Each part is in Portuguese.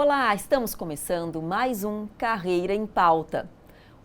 Olá, estamos começando mais um Carreira em Pauta.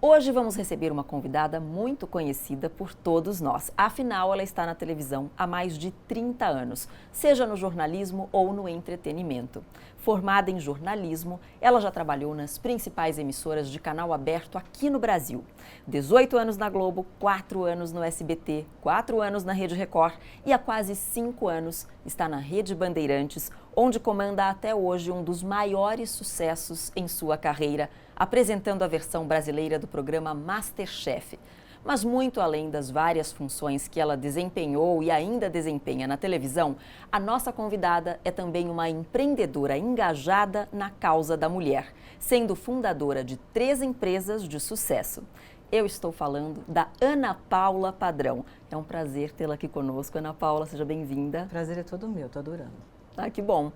Hoje vamos receber uma convidada muito conhecida por todos nós. Afinal, ela está na televisão há mais de 30 anos, seja no jornalismo ou no entretenimento. Formada em jornalismo, ela já trabalhou nas principais emissoras de canal aberto aqui no Brasil. 18 anos na Globo, 4 anos no SBT, 4 anos na Rede Record e há quase 5 anos está na Rede Bandeirantes, onde comanda até hoje um dos maiores sucessos em sua carreira, apresentando a versão brasileira do programa MasterChef. Mas muito além das várias funções que ela desempenhou e ainda desempenha na televisão, a nossa convidada é também uma empreendedora engajada na causa da mulher, sendo fundadora de 3 empresas de sucesso. Eu estou falando da Ana Paula Padrão. É um prazer tê-la aqui conosco. Ana Paula, seja bem-vinda. Prazer é todo meu, estou adorando. Ah, que bom.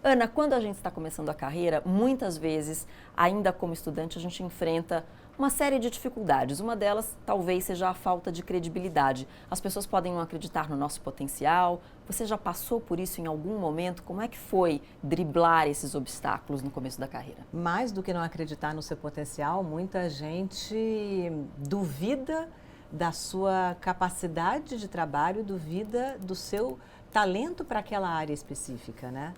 Ana, quando a gente está começando a carreira, muitas vezes, ainda como estudante, a gente enfrenta uma série de dificuldades. Uma delas talvez seja a falta de credibilidade. As pessoas podem não acreditar no nosso potencial. Você já passou por isso em algum momento? Como é que foi driblar esses obstáculos no começo da carreira? Mais do que não acreditar no seu potencial, muita gente duvida da sua capacidade de trabalho, duvida do seu talento para aquela área específica, né?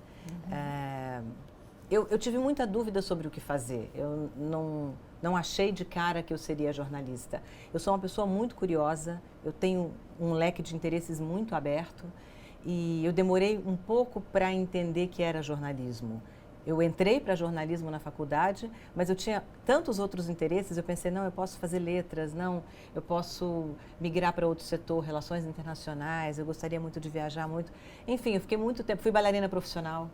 Eu tive muita dúvida sobre o que fazer. Eu não achei de cara que eu seria jornalista. Eu sou uma pessoa muito curiosa, eu tenho um leque de interesses muito aberto e eu demorei um pouco para entender que era jornalismo. Eu entrei para jornalismo na faculdade, mas eu tinha tantos outros interesses, eu pensei, não, eu posso fazer letras, não, eu posso migrar para outro setor, relações internacionais, eu gostaria muito de viajar muito. Enfim, eu fiquei muito tempo, fui bailarina profissional.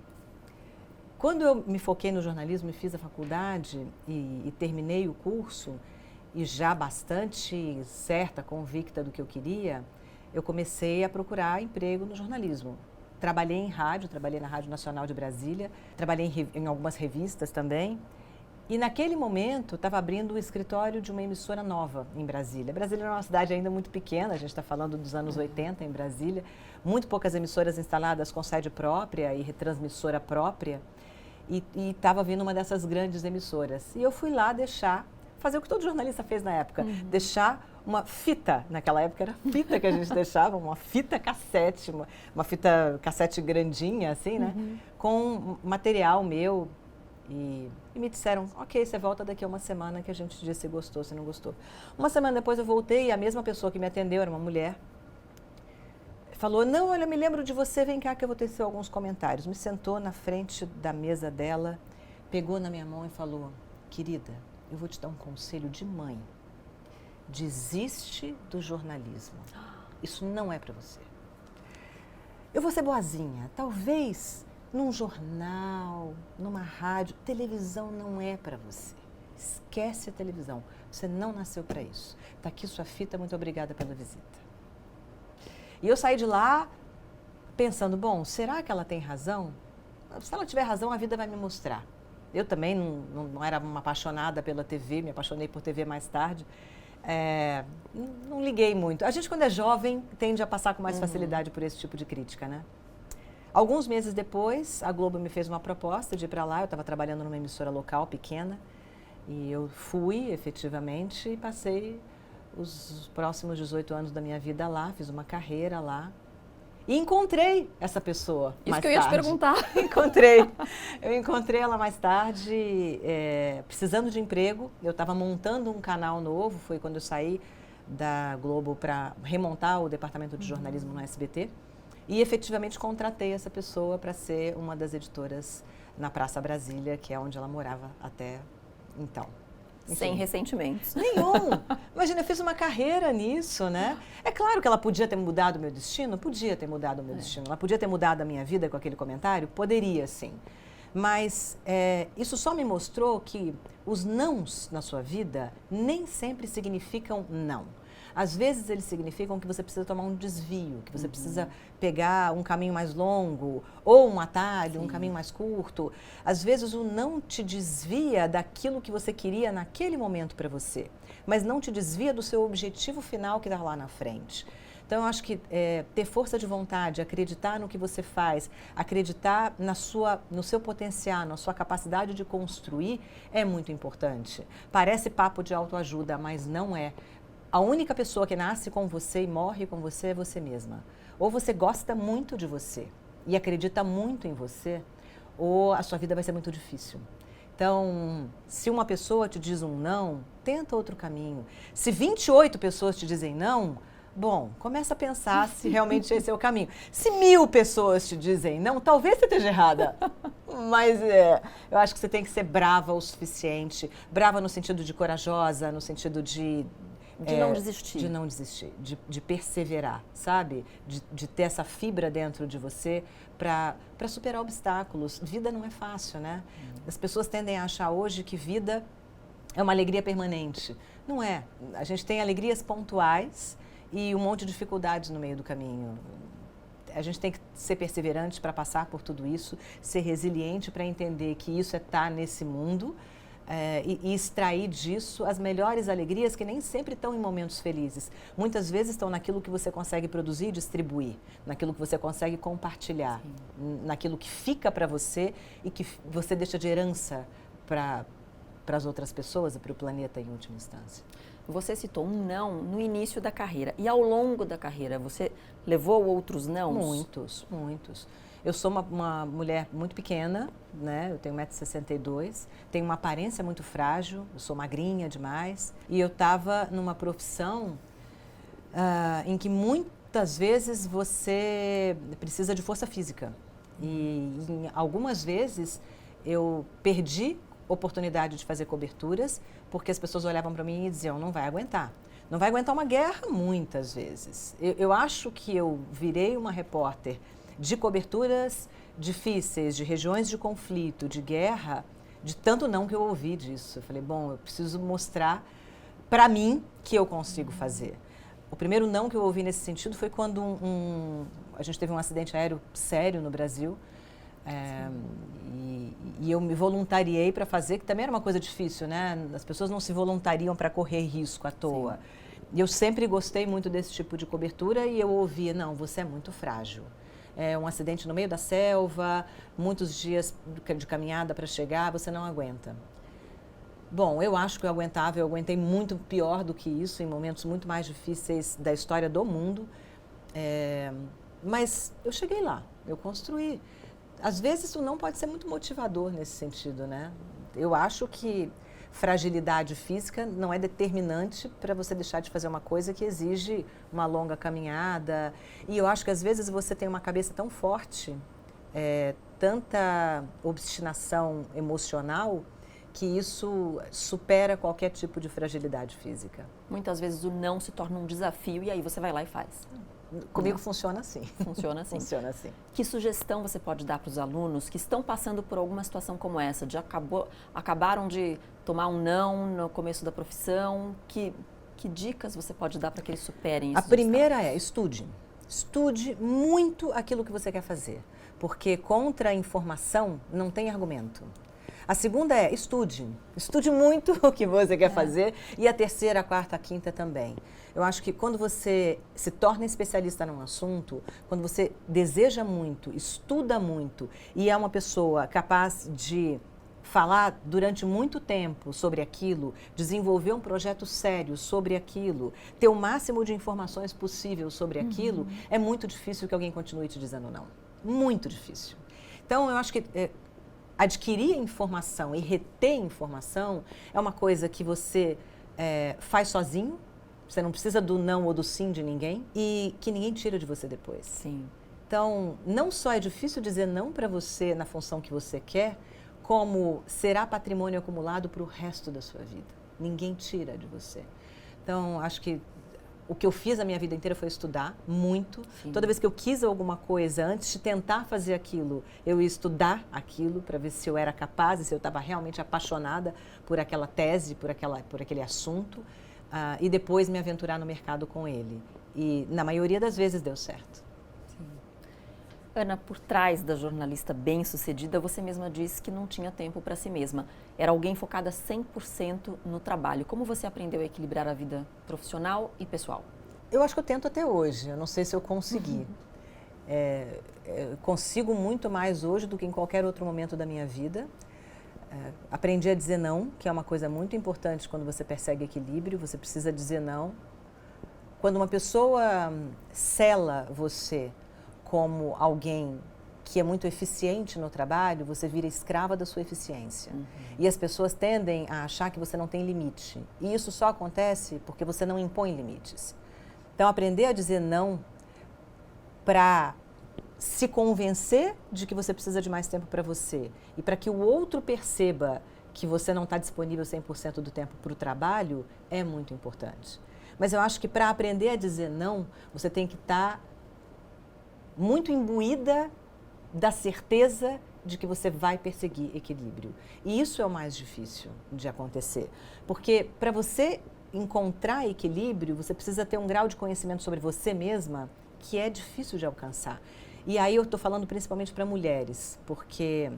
Quando eu me foquei no jornalismo e fiz a faculdade e terminei o curso, e já bastante certa, convicta do que eu queria, eu comecei a procurar emprego no jornalismo. Trabalhei em rádio, trabalhei na Rádio Nacional de Brasília, trabalhei em algumas revistas também. E naquele momento estava abrindo o escritório de uma emissora nova em Brasília. Brasília é uma cidade ainda muito pequena, a gente está falando dos anos 80 em Brasília. Muito poucas emissoras instaladas com sede própria e retransmissora própria. E estava vindo uma dessas grandes emissoras. E eu fui lá fazer o que todo jornalista fez na época, deixar uma fita, naquela época era fita que a gente deixava, uma fita cassete, uma fita cassete grandinha, assim, né? Com material meu. E me disseram, ok, você volta daqui a uma semana que a gente diz se gostou, se não gostou. Uma semana depois eu voltei e a mesma pessoa que me atendeu, era uma mulher, falou, não, olha, eu me lembro de você, vem cá que eu vou tecer alguns comentários. Me sentou na frente da mesa dela, pegou na minha mão e falou, querida, eu vou te dar um conselho de mãe. Desiste do jornalismo. Isso não é para você. Eu vou ser boazinha. Talvez num jornal, numa rádio, televisão não é para você. Esquece a televisão. Você não nasceu para isso. Está aqui sua fita, muito obrigada pela visita. E eu saí de lá pensando, bom, será que ela tem razão? Se ela tiver razão, a vida vai me mostrar. Eu também não era uma apaixonada pela TV, me apaixonei por TV mais tarde. Não liguei muito. A gente, quando é jovem, tende a passar com mais facilidade por esse tipo de crítica, né? Alguns meses depois, a Globo me fez uma proposta de ir para lá. Eu estava trabalhando numa emissora local, pequena, e eu fui, efetivamente, e passei os próximos 18 anos da minha vida lá, fiz uma carreira lá. E encontrei essa pessoa Isso mais que eu ia tarde. te perguntar. Eu encontrei ela mais tarde, precisando de emprego. Eu estava montando um canal novo, foi quando eu saí da Globo para remontar o departamento de jornalismo no SBT. E efetivamente contratei essa pessoa para ser uma das editoras na Praça Brasília, que é onde ela morava até então. Enfim. Sem ressentimentos. Nenhum. Imagina, eu fiz uma carreira nisso, né? É claro que ela podia ter mudado o meu destino, podia ter mudado o meu destino. Ela podia ter mudado a minha vida com aquele comentário? Poderia, sim. Mas isso só me mostrou que os nãos na sua vida nem sempre significam não. Às vezes eles significam que você precisa tomar um desvio, que você precisa pegar um caminho mais longo, ou um atalho, um caminho mais curto. Às vezes o não te desvia daquilo que você queria naquele momento para você, mas não te desvia do seu objetivo final que está lá na frente. Então, eu acho que ter força de vontade, acreditar no que você faz, acreditar no seu potencial, na sua capacidade de construir, é muito importante. Parece papo de autoajuda, mas não é. A única pessoa que nasce com você e morre com você é você mesma. Ou você gosta muito de você e acredita muito em você, ou a sua vida vai ser muito difícil. Então, se uma pessoa te diz um não, tenta outro caminho. Se 28 pessoas te dizem não, bom, começa a pensar se realmente esse é o caminho. Se 1000 pessoas te dizem não, talvez você esteja errada. Mas eu acho que você tem que ser brava o suficiente. Brava no sentido de corajosa, no sentido de não desistir. De não desistir, de perseverar, sabe? De ter essa fibra dentro de você para superar obstáculos. Vida não é fácil, né? As pessoas tendem a achar hoje que vida é uma alegria permanente. Não é. A gente tem alegrias pontuais e um monte de dificuldades no meio do caminho. A gente tem que ser perseverante para passar por tudo isso, ser resiliente para entender que isso é estar nesse mundo e extrair disso as melhores alegrias que nem sempre estão em momentos felizes. Muitas vezes estão naquilo que você consegue produzir e distribuir, naquilo que você consegue compartilhar, naquilo que fica para você e que você deixa de herança para as outras pessoas e para o planeta em última instância. Você citou um não no início da carreira. E ao longo da carreira, você levou outros nãos? Muitos, muitos. Eu sou uma mulher muito pequena, né? Eu tenho 1,62 m, tenho uma aparência muito frágil, eu sou magrinha demais. E eu estava numa profissão em que muitas vezes você precisa de força física. E algumas vezes eu perdi oportunidade de fazer coberturas, porque as pessoas olhavam para mim e diziam, não vai aguentar. Não vai aguentar uma guerra muitas vezes. Eu acho que eu virei uma repórter de coberturas difíceis, de regiões de conflito, de guerra, de tanto não que eu ouvi disso. Eu falei, bom, eu preciso mostrar para mim que eu consigo fazer. O primeiro não que eu ouvi nesse sentido foi quando a gente teve um acidente aéreo sério no Brasil. E eu me voluntariei para fazer, que também era uma coisa difícil, né? As pessoas não se voluntariam para correr risco à toa. Sim. E eu sempre gostei muito desse tipo de cobertura e eu ouvia, não, você é muito frágil. É um acidente no meio da selva, muitos dias de caminhada para chegar, você não aguenta. Bom, eu acho que eu aguentava, eu aguentei muito pior do que isso, em momentos muito mais difíceis da história do mundo. Mas eu cheguei lá, eu construí. Às vezes isso não pode ser muito motivador nesse sentido, né? Eu acho que fragilidade física não é determinante para você deixar de fazer uma coisa que exige uma longa caminhada. E eu acho que às vezes você tem uma cabeça tão forte, tanta obstinação emocional, que isso supera qualquer tipo de fragilidade física. Muitas vezes o não se torna um desafio e aí você vai lá e faz. Comigo funciona assim. Funciona assim. Funciona assim. Que sugestão você pode dar para os alunos que estão passando por alguma situação como essa, acabaram de tomar um não no começo da profissão? Que dicas você pode dar para que eles superem isso? A primeira é estude. Estude muito aquilo que você quer fazer, porque contra a informação não tem argumento. A segunda é estude. Estude muito o que você quer fazer. E a terceira, a quarta, a quinta também. Eu acho que quando você se torna especialista num assunto, quando você deseja muito, estuda muito e é uma pessoa capaz de falar durante muito tempo sobre aquilo, desenvolver um projeto sério sobre aquilo, ter o máximo de informações possível sobre aquilo, é muito difícil que alguém continue te dizendo não. Muito difícil. Então, eu acho que adquirir informação e reter informação é uma coisa que você faz sozinho. Você não precisa do não ou do sim de ninguém e que ninguém tira de você depois. Sim. Então, não só é difícil dizer não para você na função que você quer, como será patrimônio acumulado para o resto da sua vida. Ninguém tira de você. Então, acho que o que eu fiz a minha vida inteira foi estudar muito. Sim. Toda vez que eu quis alguma coisa, antes de tentar fazer aquilo, eu ia estudar aquilo para ver se eu era capaz e se eu estava realmente apaixonada por aquela tese, por aquele assunto. E depois me aventurar no mercado com ele. E na maioria das vezes deu certo. Sim. Ana, por trás da jornalista bem-sucedida, você mesma disse que não tinha tempo para si mesma. Era alguém focada 100% no trabalho. Como você aprendeu a equilibrar a vida profissional e pessoal? Eu acho que eu tento até hoje, eu não sei se eu consegui. Eu consigo muito mais hoje do que em qualquer outro momento da minha vida. Aprendi a dizer não, que é uma coisa muito importante quando você persegue equilíbrio, você precisa dizer não. Quando uma pessoa cela você como alguém que é muito eficiente no trabalho, você vira escrava da sua eficiência. E as pessoas tendem a achar que você não tem limite. E isso só acontece porque você não impõe limites. Então, aprender a dizer não para se convencer de que você precisa de mais tempo para você e para que o outro perceba que você não está disponível 100% do tempo para o trabalho é muito importante. Mas eu acho que para aprender a dizer não, você tem que estar muito imbuída da certeza de que você vai perseguir equilíbrio. E isso é o mais difícil de acontecer. Porque para você encontrar equilíbrio, você precisa ter um grau de conhecimento sobre você mesma que é difícil de alcançar. E aí eu estou falando principalmente para mulheres, porque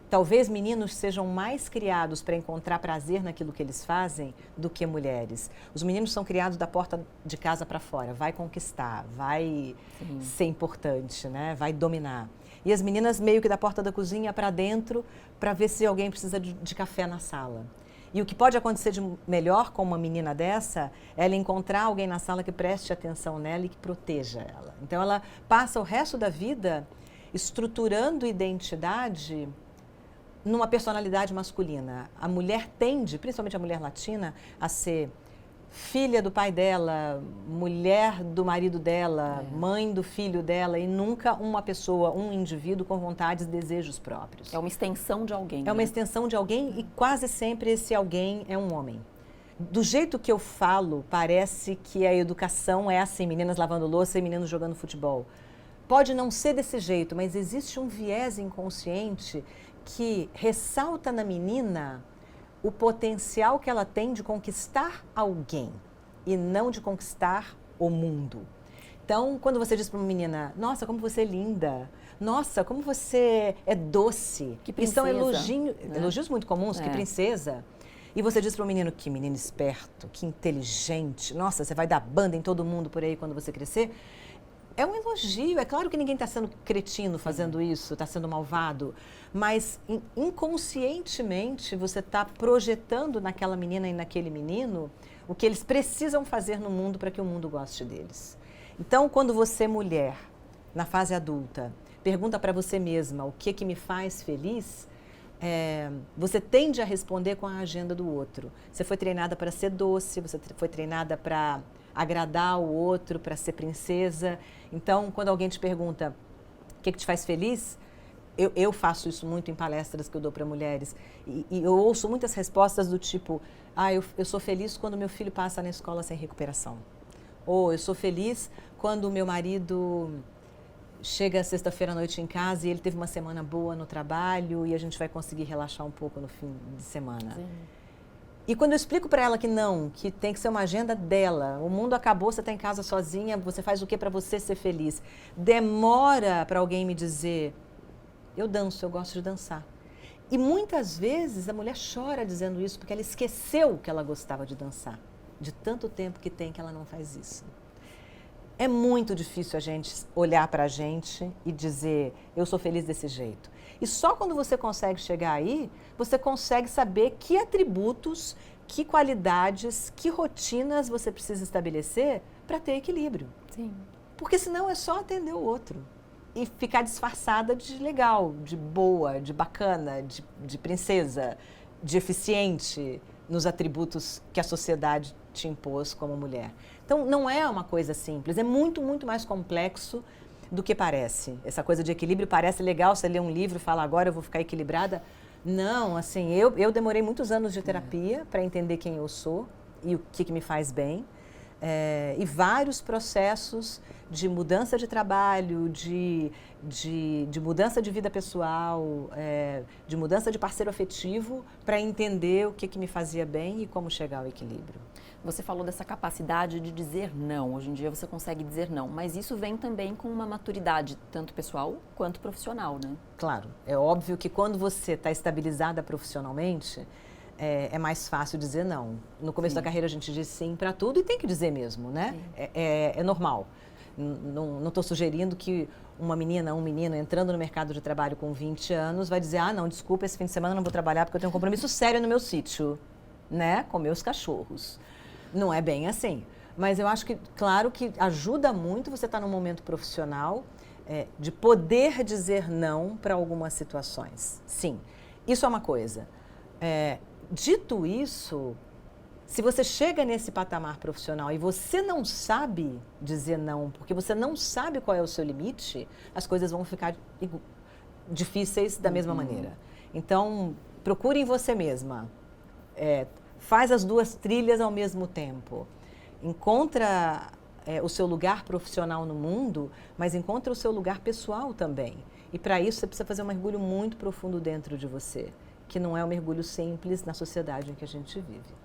talvez meninos sejam mais criados para encontrar prazer naquilo que eles fazem do que mulheres. Os meninos são criados da porta de casa para fora, vai conquistar, vai ser importante, né? Vai dominar. E as meninas meio que da porta da cozinha para dentro para ver se alguém precisa de café na sala. E o que pode acontecer de melhor com uma menina dessa é ela encontrar alguém na sala que preste atenção nela e que proteja ela. Então ela passa o resto da vida estruturando identidade numa personalidade masculina. A mulher tende, principalmente a mulher latina, a ser filha do pai dela, mulher do marido dela, mãe do filho dela e nunca uma pessoa, um indivíduo com vontades e desejos próprios. É uma extensão de alguém. É uma extensão de alguém e quase sempre esse alguém é um homem. Do jeito que eu falo, parece que a educação é assim, meninas lavando louça e meninos jogando futebol. Pode não ser desse jeito, mas existe um viés inconsciente que ressalta na menina o potencial que ela tem de conquistar alguém e não de conquistar o mundo. Então, quando você diz para uma menina, nossa, como você é linda, nossa, como você é doce, que princesa, e são né? elogios muito comuns, que princesa. E você diz para um menino, que menino esperto, que inteligente, nossa, você vai dar banda em todo mundo por aí quando você crescer. É um elogio, é claro que ninguém está sendo cretino fazendo isso, está sendo malvado, mas inconscientemente você está projetando naquela menina e naquele menino o que eles precisam fazer no mundo para que o mundo goste deles. Então, quando você, mulher, na fase adulta, pergunta para você mesma o que me faz feliz, você tende a responder com a agenda do outro. Você foi treinada para ser doce, você foi treinada para agradar o outro, para ser princesa. Então, quando alguém te pergunta o que te faz feliz, eu faço isso muito em palestras que eu dou para mulheres. E eu ouço muitas respostas do tipo, eu sou feliz quando meu filho passa na escola sem recuperação. Ou eu sou feliz quando o meu marido chega sexta-feira à noite em casa e ele teve uma semana boa no trabalho e a gente vai conseguir relaxar um pouco no fim de semana. Sim. E quando eu explico para ela que não, que tem que ser uma agenda dela, o mundo acabou, você está em casa sozinha, você faz o que para você ser feliz? Demora para alguém me dizer, eu danço, eu gosto de dançar. E muitas vezes a mulher chora dizendo isso porque ela esqueceu que ela gostava de dançar. De tanto tempo que tem que ela não faz isso. É muito difícil a gente olhar para a gente e dizer, eu sou feliz desse jeito. E só quando você consegue chegar aí, você consegue saber que atributos, que qualidades, que rotinas você precisa estabelecer para ter equilíbrio. Sim. Porque senão é só atender o outro e ficar disfarçada de legal, de boa, de bacana, de princesa, de eficiente nos atributos que a sociedade te impôs como mulher. Então, não é uma coisa simples, é muito, muito mais complexo do que parece. Essa coisa de equilíbrio parece legal, você lê um livro e fala, agora eu vou ficar equilibrada. Não, assim, eu demorei muitos anos de terapia para entender quem eu sou e o que me faz bem. E vários processos de mudança de trabalho, de mudança de vida pessoal, de mudança de parceiro afetivo, para entender o que me fazia bem e como chegar ao equilíbrio. Você falou dessa capacidade de dizer não. Hoje em dia você consegue dizer não, mas isso vem também com uma maturidade, tanto pessoal quanto profissional, né? Claro, é óbvio que quando você está estabilizada profissionalmente, é mais fácil dizer não. No começo da carreira a gente diz sim para tudo e tem que dizer mesmo, né? É normal. Não estou sugerindo que uma menina, um menino entrando no mercado de trabalho com 20 anos vai dizer, não, desculpa, esse fim de semana eu não vou trabalhar porque eu tenho um compromisso sério no meu sítio, né? Com meus cachorros. Não é bem assim. Mas eu acho que, claro que ajuda muito você estar num momento profissional de poder dizer não para algumas situações. Sim, isso é uma coisa. Dito isso, se você chega nesse patamar profissional e você não sabe dizer não, porque você não sabe qual é o seu limite, as coisas vão ficar difíceis da mesma maneira. Então, procure em você mesma. Faz as duas trilhas ao mesmo tempo. Encontra o seu lugar profissional no mundo, mas encontra o seu lugar pessoal também. E para isso você precisa fazer um mergulho muito profundo dentro de você, que não é um mergulho simples na sociedade em que a gente vive.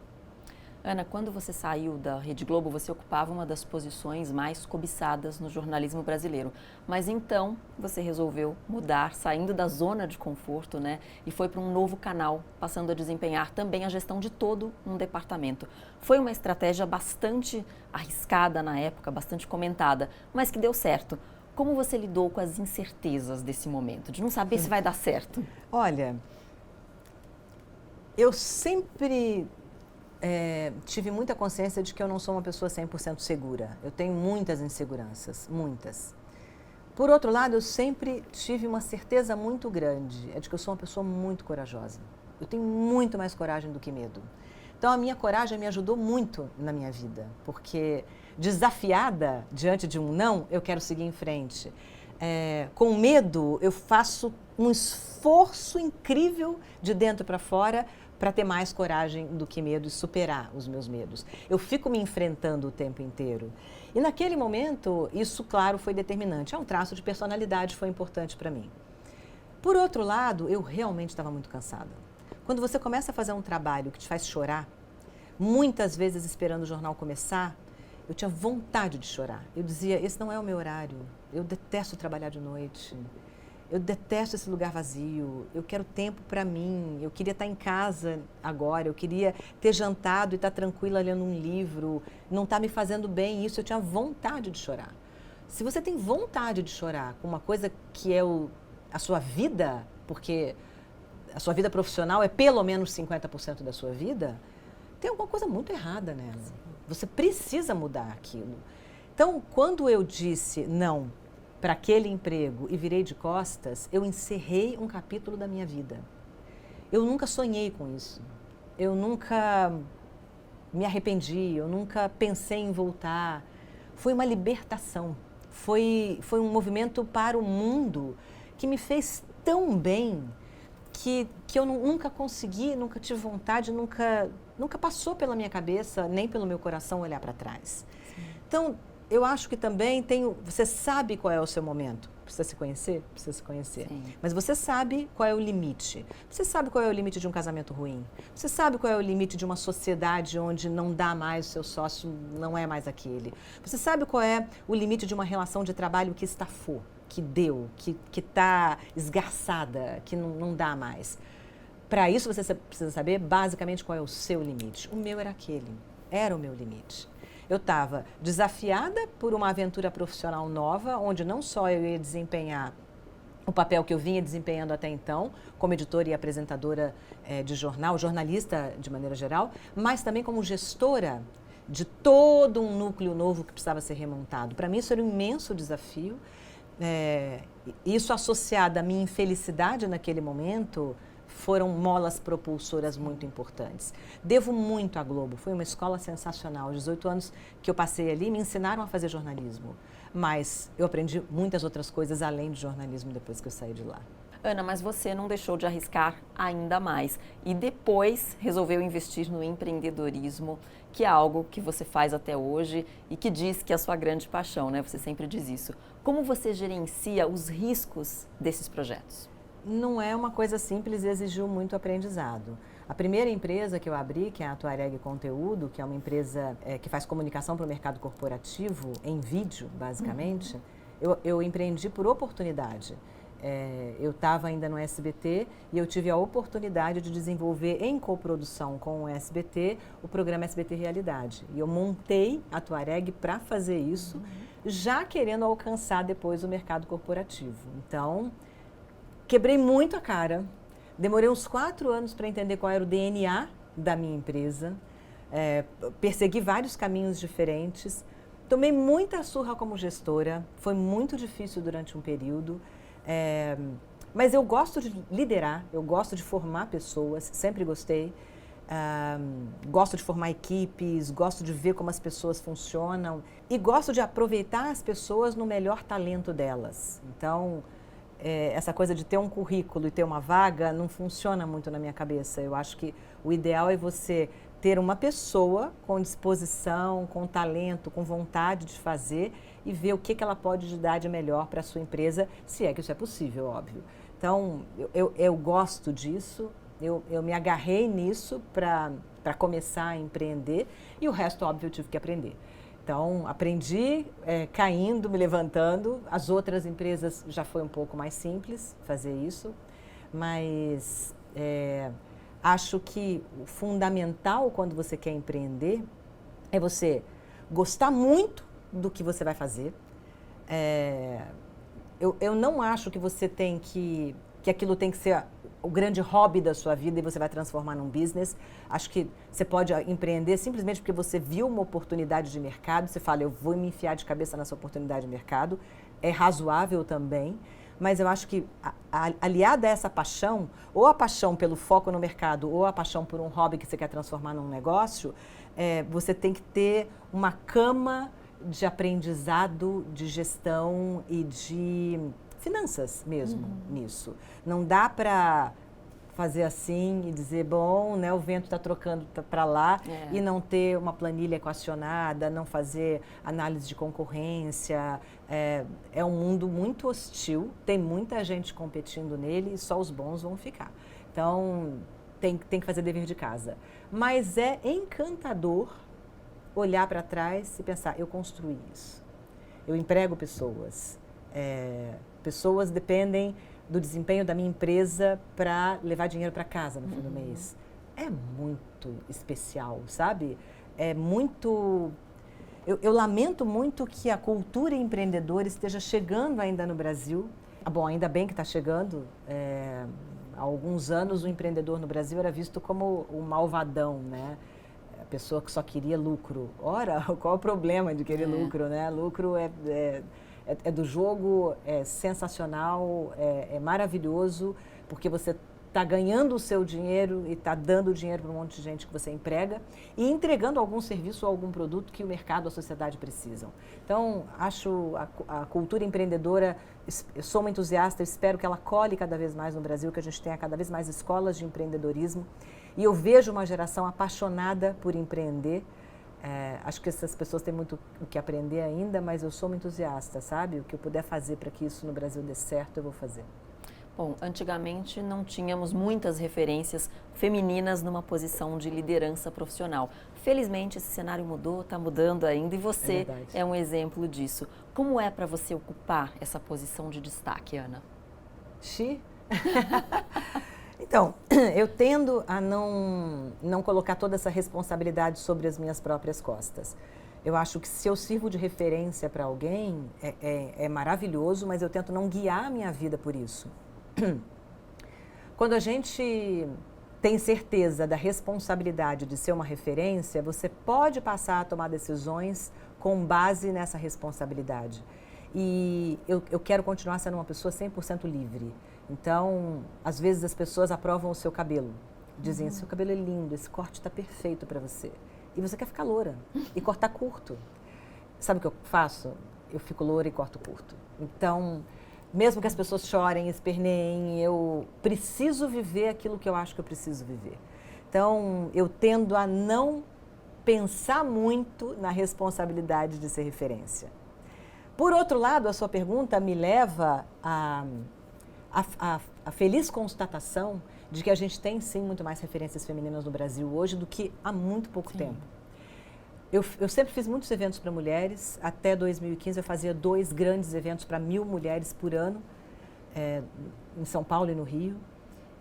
Ana, quando você saiu da Rede Globo, você ocupava uma das posições mais cobiçadas no jornalismo brasileiro. Mas então você resolveu mudar, saindo da zona de conforto, né? E foi para um novo canal, passando a desempenhar também a gestão de todo um departamento. Foi uma estratégia bastante arriscada na época, bastante comentada, mas que deu certo. Como você lidou com as incertezas desse momento, de não saber se vai dar certo? Olha, eu sempre tive muita consciência de que eu não sou uma pessoa 100% segura. Eu tenho muitas inseguranças, muitas. Por outro lado, eu sempre tive uma certeza muito grande, de que eu sou uma pessoa muito corajosa. Eu tenho muito mais coragem do que medo. Então, a minha coragem me ajudou muito na minha vida, porque desafiada diante de um não, eu quero seguir em frente. Com medo, eu faço um esforço incrível de dentro para fora para ter mais coragem do que medo e superar os meus medos. Eu fico me enfrentando o tempo inteiro. E naquele momento, isso, claro, foi determinante. Um traço de personalidade foi importante para mim. Por outro lado, eu realmente estava muito cansada. Quando você começa a fazer um trabalho que te faz chorar, muitas vezes esperando o jornal começar, eu tinha vontade de chorar. Eu dizia, esse não é o meu horário. Eu detesto trabalhar de noite. Eu detesto esse lugar vazio, eu quero tempo para mim, eu queria estar em casa agora, eu queria ter jantado e estar tranquila lendo um livro, não está me fazendo bem isso, eu tinha vontade de chorar. Se você tem vontade de chorar com uma coisa que é a sua vida, porque a sua vida profissional é pelo menos 50% da sua vida, tem alguma coisa muito errada nela. Você precisa mudar aquilo. Então, quando eu disse não para aquele emprego e virei de costas, eu encerrei um capítulo da minha vida. Eu nunca sonhei com isso. Eu nunca me arrependi, eu nunca pensei em voltar. Foi uma libertação. Foi um movimento para o mundo que me fez tão bem que eu nunca consegui, nunca tive vontade, nunca passou pela minha cabeça, nem pelo meu coração olhar para trás. Sim. Então, eu acho que também você sabe qual é o seu momento. Precisa se conhecer? Precisa se conhecer. Sim. Mas você sabe qual é o limite. Você sabe qual é o limite de um casamento ruim. Você sabe qual é o limite de uma sociedade onde não dá mais, o seu sócio não é mais aquele. Você sabe qual é o limite de uma relação de trabalho que estafou, que deu, que está esgarçada, que não dá mais. Para isso você precisa saber basicamente qual é o seu limite. O meu era aquele. Era o meu limite. Eu estava desafiada por uma aventura profissional nova, onde não só eu ia desempenhar o papel que eu vinha desempenhando até então, como editora e apresentadora de jornal, jornalista de maneira geral, mas também como gestora de todo um núcleo novo que precisava ser remontado. Para mim isso era um imenso desafio. Isso associado à minha infelicidade naquele momento, foram molas propulsoras muito importantes. Devo muito à Globo, foi uma escola sensacional. Os 18 anos que eu passei ali me ensinaram a fazer jornalismo, mas eu aprendi muitas outras coisas além de jornalismo depois que eu saí de lá. Ana, mas você não deixou de arriscar ainda mais e depois resolveu investir no empreendedorismo, que é algo que você faz até hoje e que diz que é a sua grande paixão, né? Você sempre diz isso. Como você gerencia os riscos desses projetos? Não é uma coisa simples e exigiu muito aprendizado. A primeira empresa que eu abri, que é a Tuareg Conteúdo, que é uma empresa que faz comunicação para o mercado corporativo, em vídeo, basicamente, eu empreendi por oportunidade. Eu estava ainda no SBT e eu tive a oportunidade de desenvolver em coprodução com o SBT o programa SBT Realidade. E eu montei a Tuareg para fazer isso, já querendo alcançar depois o mercado corporativo. Então, quebrei muito a cara, demorei uns 4 anos para entender qual era o DNA da minha empresa, persegui vários caminhos diferentes, tomei muita surra como gestora, foi muito difícil durante um período. Mas eu gosto de liderar, eu gosto de formar pessoas, sempre gostei. Gosto de formar equipes, gosto de ver como as pessoas funcionam e gosto de aproveitar as pessoas no melhor talento delas. Então, essa coisa de ter um currículo e ter uma vaga não funciona muito na minha cabeça. Eu acho que o ideal é você ter uma pessoa com disposição, com talento, com vontade de fazer e ver o que ela pode dar de melhor para a sua empresa, se é que isso é possível, óbvio. Então, eu gosto disso, eu me agarrei nisso para começar a empreender e o resto, óbvio, eu tive que aprender. Então, aprendi caindo, me levantando. As outras empresas já foi um pouco mais simples fazer isso, mas acho que o fundamental quando você quer empreender é você gostar muito do que você vai fazer. Eu não acho que você tem que aquilo tem que ser o grande hobby da sua vida e você vai transformar num business. Acho que você pode empreender simplesmente porque você viu uma oportunidade de mercado, você fala, eu vou me enfiar de cabeça nessa oportunidade de mercado. É razoável também, mas eu acho que aliada a essa paixão, ou a paixão pelo foco no mercado, ou a paixão por um hobby que você quer transformar num negócio, você tem que ter uma cama de aprendizado, de gestão e de finanças mesmo nisso. Não dá para fazer assim e dizer, bom, né, o vento está trocando para lá e não ter uma planilha equacionada, não fazer análise de concorrência. É um mundo muito hostil, tem muita gente competindo nele e só os bons vão ficar. Então, tem que fazer dever de casa. Mas é encantador olhar para trás e pensar, eu construí isso. Eu emprego pessoas. Pessoas dependem do desempenho da minha empresa para levar dinheiro para casa no fim do mês. É muito especial, sabe? É muito... Eu lamento muito que a cultura empreendedora esteja chegando ainda no Brasil. Bom, ainda bem que está chegando. Há alguns anos o empreendedor no Brasil era visto como o malvadão, né? A pessoa que só queria lucro. Ora, qual é o problema de querer lucro, né? Lucro é do jogo, é sensacional, é maravilhoso, porque você está ganhando o seu dinheiro e está dando dinheiro para um monte de gente que você emprega e entregando algum serviço ou algum produto que o mercado, a sociedade precisam. Então, acho a cultura empreendedora, eu sou uma entusiasta, eu espero que ela cole cada vez mais no Brasil, que a gente tenha cada vez mais escolas de empreendedorismo. E eu vejo uma geração apaixonada por empreender. Acho que essas pessoas têm muito o que aprender ainda, mas eu sou uma entusiasta, sabe? O que eu puder fazer para que isso no Brasil dê certo, eu vou fazer. Bom, antigamente não tínhamos muitas referências femininas numa posição de liderança profissional. Felizmente esse cenário mudou, está mudando ainda e você é um exemplo disso. Como é para você ocupar essa posição de destaque, Ana? Então, eu tendo a não colocar toda essa responsabilidade sobre as minhas próprias costas. Eu acho que se eu sirvo de referência para alguém, é maravilhoso, mas eu tento não guiar a minha vida por isso. Quando a gente tem certeza da responsabilidade de ser uma referência, você pode passar a tomar decisões com base nessa responsabilidade. E eu quero continuar sendo uma pessoa 100% livre. Então, às vezes as pessoas aprovam o seu cabelo. Dizem, seu cabelo é lindo, esse corte está perfeito para você. E você quer ficar loura e cortar curto. Sabe o que eu faço? Eu fico loura e corto curto. Então, mesmo que as pessoas chorem, esperneiem, eu preciso viver aquilo que eu acho que eu preciso viver. Então, eu tendo a não pensar muito na responsabilidade de ser referência. Por outro lado, a sua pergunta me leva a feliz constatação de que a gente tem, sim, muito mais referências femininas no Brasil hoje do que há muito pouco tempo. Eu sempre fiz muitos eventos para mulheres. Até 2015 eu fazia 2 grandes eventos para 1.000 mulheres por ano. em São Paulo e no Rio.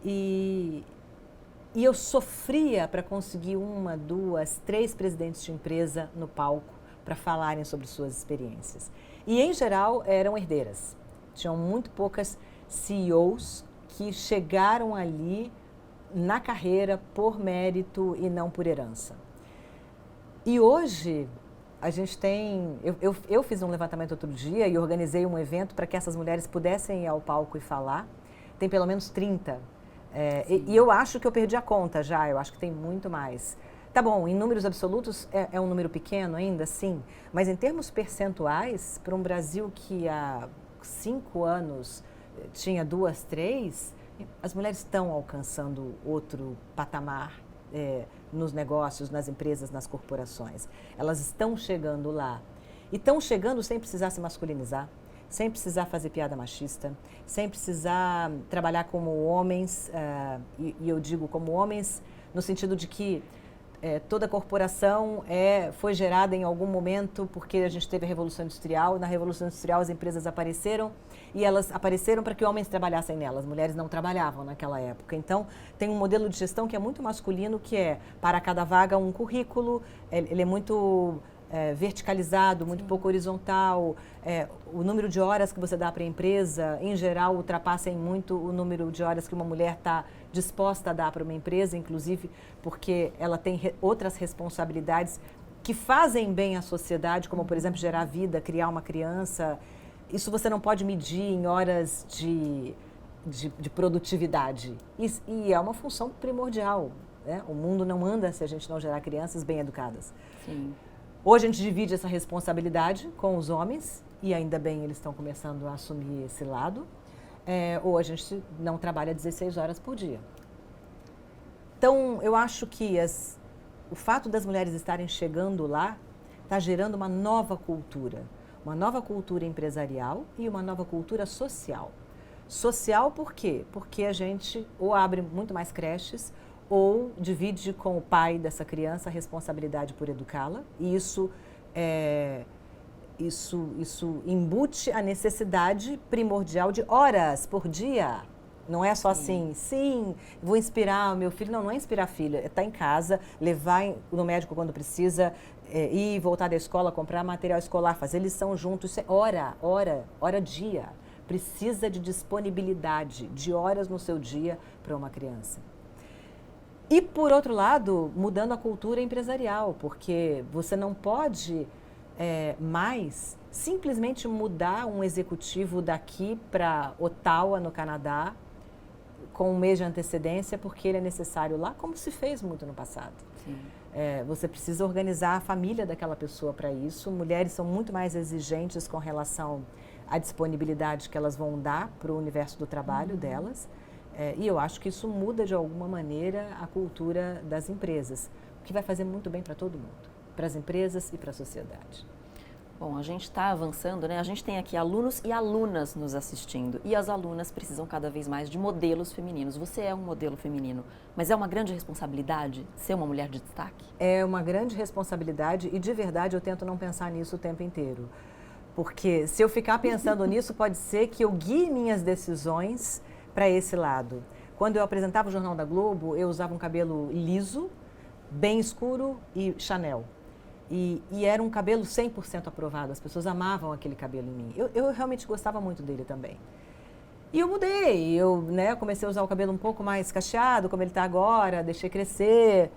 E eu sofria para conseguir 1, 2, 3 presidentes de empresa no palco para falarem sobre suas experiências. E, em geral, eram herdeiras. Tinham muito poucas CEOs que chegaram ali na carreira por mérito e não por herança. E hoje, a gente tem... Eu fiz um levantamento outro dia e organizei um evento para que essas mulheres pudessem ir ao palco e falar. Tem pelo menos 30. E eu acho que eu perdi a conta já, eu acho que tem muito mais. Tá bom, em números absolutos é um número pequeno ainda, sim. Mas em termos percentuais, para um Brasil que há 5 anos tinha 2, 3, as mulheres estão alcançando outro patamar nos negócios, nas empresas, nas corporações. Elas estão chegando lá. E estão chegando sem precisar se masculinizar, sem precisar fazer piada machista, sem precisar trabalhar como homens, e eu digo como homens no sentido de que toda corporação foi gerada em algum momento porque a gente teve a Revolução Industrial. Na Revolução Industrial as empresas apareceram e elas apareceram para que homens trabalhassem nelas. Mulheres não trabalhavam naquela época. Então, tem um modelo de gestão que é muito masculino, que é para cada vaga um currículo, ele é muito verticalizado, muito pouco horizontal. O número de horas que você dá para a empresa, em geral, ultrapassa em muito o número de horas que uma mulher está disposta a dar para uma empresa, inclusive porque ela tem outras responsabilidades que fazem bem à sociedade, como, por exemplo, gerar vida, criar uma criança. Isso você não pode medir em horas de produtividade. E é uma função primordial, né? O mundo não anda se a gente não gerar crianças bem educadas. Sim. Hoje a gente divide essa responsabilidade com os homens, e ainda bem eles estão começando a assumir esse lado, ou a gente não trabalha 16 horas por dia. Então, eu acho que o fato das mulheres estarem chegando lá está gerando uma nova cultura empresarial e uma nova cultura social. Social por quê? Porque a gente ou abre muito mais creches, ou divide com o pai dessa criança a responsabilidade por educá-la, e isso embute a necessidade primordial de horas por dia. Não é só assim, sim, vou inspirar o meu filho. Não é inspirar a filha, é estar em casa, levar no médico quando precisa, ir voltar da escola, comprar material escolar, fazer lição junto. Isso é hora, dia. Precisa de disponibilidade, de horas no seu dia para uma criança. E, por outro lado, mudando a cultura empresarial, porque você não pode mais simplesmente mudar um executivo daqui para Ottawa, no Canadá, com um mês de antecedência, porque ele é necessário lá, como se fez muito no passado. Você precisa organizar a família daquela pessoa para isso. Mulheres são muito mais exigentes com relação à disponibilidade que elas vão dar para o universo do trabalho delas. E eu acho que isso muda, de alguma maneira, a cultura das empresas, o que vai fazer muito bem para todo mundo, para as empresas e para a sociedade. Bom, a gente está avançando, né? A gente tem aqui alunos e alunas nos assistindo, e as alunas precisam cada vez mais de modelos femininos. Você é um modelo feminino, mas é uma grande responsabilidade ser uma mulher de destaque? É uma grande responsabilidade, e de verdade eu tento não pensar nisso o tempo inteiro. Porque se eu ficar pensando nisso, pode ser que eu guie minhas decisões para esse lado. Quando eu apresentava o Jornal da Globo, eu usava um cabelo liso, bem escuro e Chanel. E era um cabelo 100% aprovado, as pessoas amavam aquele cabelo em mim. Eu realmente gostava muito dele também. E eu mudei, comecei a usar o cabelo um pouco mais cacheado, como ele está agora, deixei crescer.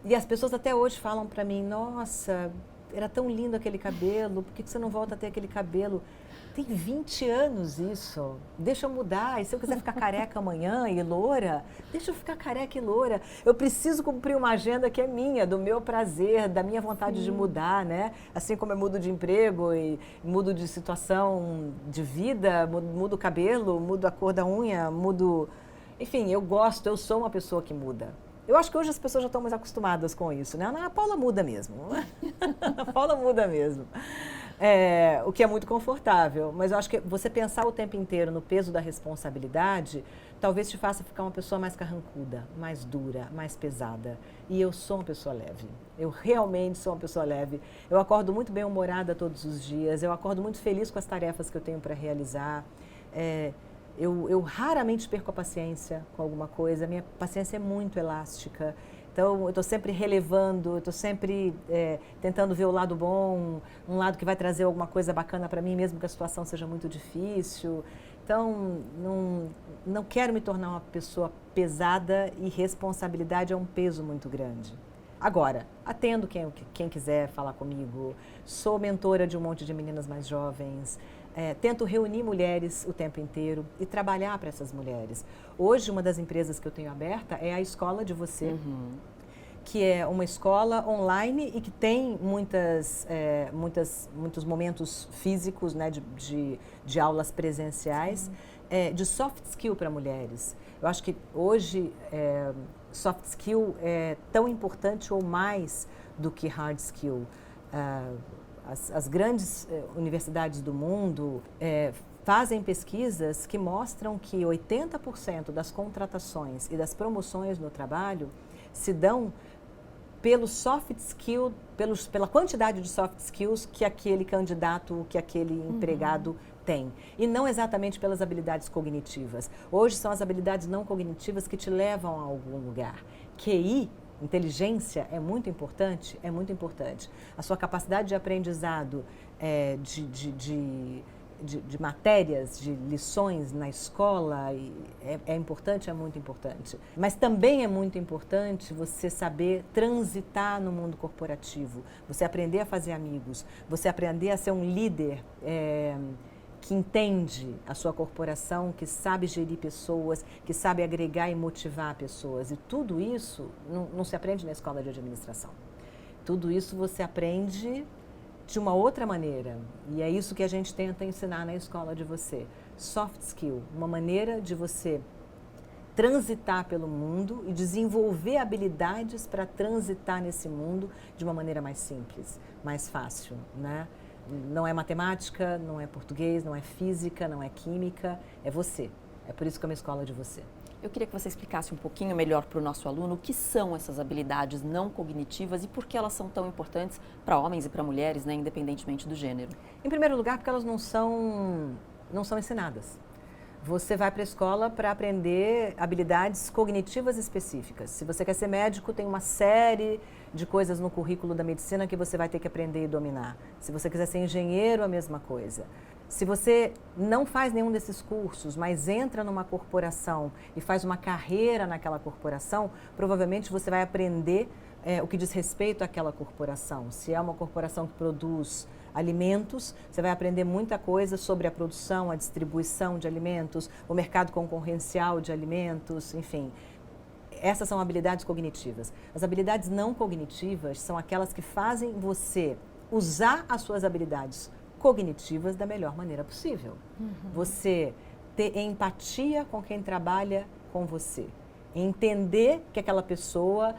E as pessoas até hoje falam para mim, nossa, era tão lindo aquele cabelo, por que você não volta a ter aquele cabelo? Tem 20 anos isso, deixa eu mudar. E se eu quiser ficar careca amanhã e loura, deixa eu ficar careca e loura. Eu preciso cumprir uma agenda que é minha, do meu prazer, da minha vontade de mudar, né? Assim como eu mudo de emprego e mudo de situação de vida, mudo o cabelo, mudo a cor da unha, mudo... Enfim, eu sou uma pessoa que muda. Eu acho que hoje as pessoas já estão mais acostumadas com isso, né? A Paula muda mesmo. A Paula muda mesmo. O que é muito confortável, mas eu acho que você pensar o tempo inteiro no peso da responsabilidade talvez te faça ficar uma pessoa mais carrancuda, mais dura, mais pesada. E eu sou uma pessoa leve, eu realmente sou uma pessoa leve. Eu acordo muito bem-humorada todos os dias, eu acordo muito feliz com as tarefas que eu tenho para realizar. Eu raramente perco a paciência com alguma coisa, a minha paciência é muito elástica. Então, eu estou sempre relevando, eu estou sempre tentando ver o lado bom, um lado que vai trazer alguma coisa bacana para mim, mesmo que a situação seja muito difícil. Então, não quero me tornar uma pessoa pesada e responsabilidade é um peso muito grande. Agora, atendo quem quiser falar comigo, sou mentora de um monte de meninas mais jovens, tento reunir mulheres o tempo inteiro e trabalhar para essas mulheres. Hoje, uma das empresas que eu tenho aberta é a Escola de Você, que é uma escola online e que tem muitos momentos físicos, né, de aulas presenciais, de soft skill para mulheres. Eu acho que hoje soft skill é tão importante ou mais do que hard skill. As grandes universidades do mundo fazem pesquisas que mostram que 80% das contratações e das promoções no trabalho se dão pelo soft skill, pela quantidade de soft skills que aquele candidato, que aquele empregado tem. E não exatamente pelas habilidades cognitivas. Hoje são as habilidades não cognitivas que te levam a algum lugar. QI, inteligência, é muito importante? É muito importante. A sua capacidade de aprendizado de matérias, de lições na escola é importante, é muito importante. Mas também é muito importante você saber transitar no mundo corporativo, você aprender a fazer amigos, você aprender a ser um líder que entende a sua corporação, que sabe gerir pessoas, que sabe agregar e motivar pessoas. E tudo isso não se aprende na escola de administração. Tudo isso você aprende de uma outra maneira. E é isso que a gente tenta ensinar na Escola de Você. Soft skill, uma maneira de você transitar pelo mundo e desenvolver habilidades para transitar nesse mundo de uma maneira mais simples, mais fácil, né? Não é matemática, não é português, não é física, não é química, é você. É por isso que é uma Escola de Você. Eu queria que você explicasse um pouquinho melhor para o nosso aluno o que são essas habilidades não cognitivas e por que elas são tão importantes para homens e para mulheres, né, independentemente do gênero. Em primeiro lugar, porque elas não são ensinadas. Você vai para a escola para aprender habilidades cognitivas específicas. Se você quer ser médico, tem uma série de coisas no currículo da medicina que você vai ter que aprender e dominar. Se você quiser ser engenheiro, a mesma coisa. Se você não faz nenhum desses cursos, mas entra numa corporação e faz uma carreira naquela corporação, provavelmente você vai aprender o que diz respeito àquela corporação. Se é uma corporação que produz alimentos, você vai aprender muita coisa sobre a produção, a distribuição de alimentos, o mercado concorrencial de alimentos, enfim. Essas são habilidades cognitivas. As habilidades não cognitivas são aquelas que fazem você usar as suas habilidades cognitivas da melhor maneira possível. Você ter empatia com quem trabalha com você. Entender que aquela pessoa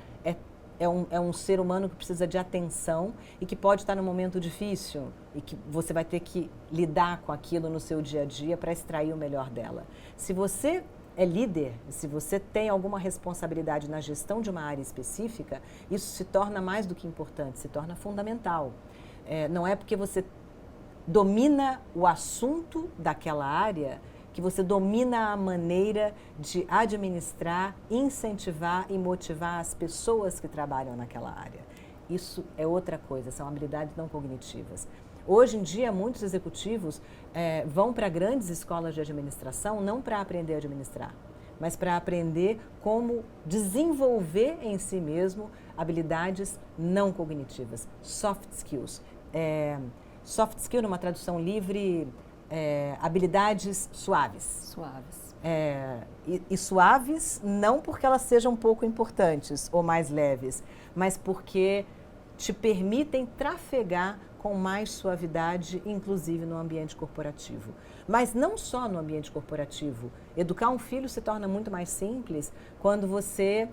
é um ser humano que precisa de atenção e que pode estar num momento difícil e que você vai ter que lidar com aquilo no seu dia a dia para extrair o melhor dela. Se você é líder, se você tem alguma responsabilidade na gestão de uma área específica, isso se torna mais do que importante, se torna fundamental. Não é porque você domina o assunto daquela área que você domina a maneira de administrar, incentivar e motivar as pessoas que trabalham naquela área. Isso é outra coisa, são habilidades não cognitivas. Hoje em dia, muitos executivos vão para grandes escolas de administração não para aprender a administrar, mas para aprender como desenvolver em si mesmo habilidades não cognitivas, soft skills. Soft skill, numa tradução livre, habilidades suaves. Suaves. E suaves não porque elas sejam pouco importantes ou mais leves, mas porque te permitem trafegar com mais suavidade, inclusive no ambiente corporativo. Mas não só no ambiente corporativo. Educar um filho se torna muito mais simples quando você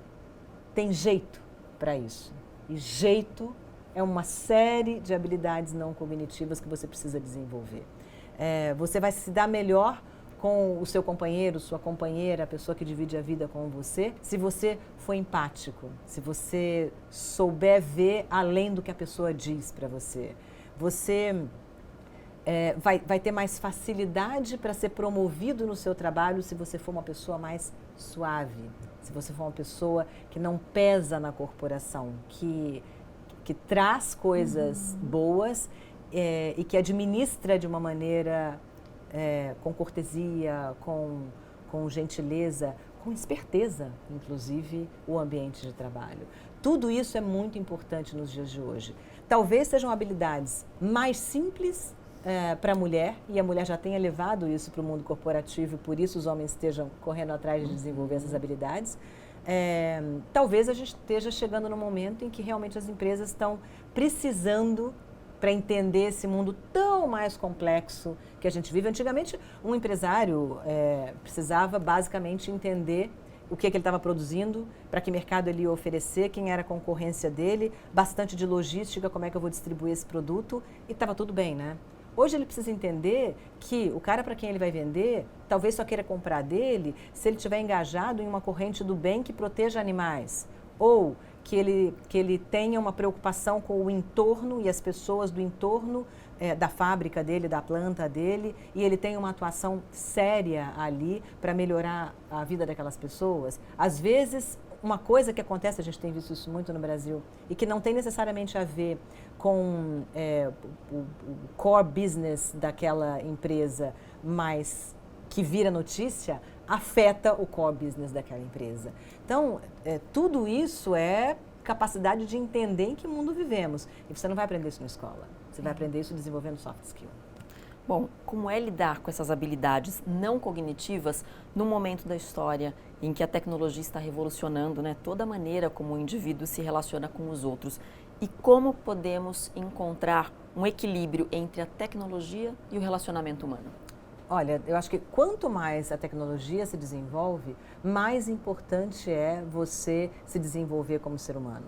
tem jeito para isso. E jeito é uma série de habilidades não cognitivas que você precisa desenvolver. Você vai se dar melhor com o seu companheiro, sua companheira, a pessoa que divide a vida com você, se você for empático, se você souber ver além do que a pessoa diz para você. Você vai ter mais facilidade para ser promovido no seu trabalho se você for uma pessoa mais suave, se você for uma pessoa que não pesa na corporação, que traz coisas boas e que administra de uma maneira com cortesia, com gentileza, com esperteza, inclusive, o ambiente de trabalho. Tudo isso é muito importante nos dias de hoje. Talvez sejam habilidades mais simples para a mulher, e a mulher já tenha levado isso para o mundo corporativo e por isso os homens estejam correndo atrás de desenvolver essas habilidades. Talvez a gente esteja chegando no momento em que realmente as empresas estão precisando para entender esse mundo tão mais complexo que a gente vive. Antigamente, um empresário precisava basicamente entender o que ele estava produzindo, para que mercado ele ia oferecer, quem era a concorrência dele, bastante de logística, como é que eu vou distribuir esse produto, e estava tudo bem, né? Hoje ele precisa entender que o cara para quem ele vai vender, talvez só queira comprar dele se ele estiver engajado em uma corrente do bem que proteja animais, ou que ele tenha uma preocupação com o entorno e as pessoas do entorno da fábrica dele, da planta dele, e ele tem uma atuação séria ali para melhorar a vida daquelas pessoas. Às vezes, uma coisa que acontece, a gente tem visto isso muito no Brasil, e que não tem necessariamente a ver com o core business daquela empresa, mas que vira notícia, afeta o core business daquela empresa. Então, tudo isso é capacidade de entender em que mundo vivemos. E você não vai aprender isso na escola. Você vai aprender isso desenvolvendo soft skill. Bom, como é lidar com essas habilidades não cognitivas no momento da história em que a tecnologia está revolucionando, né, toda a maneira como o indivíduo se relaciona com os outros? E como podemos encontrar um equilíbrio entre a tecnologia e o relacionamento humano? Olha, eu acho que quanto mais a tecnologia se desenvolve, mais importante é você se desenvolver como ser humano.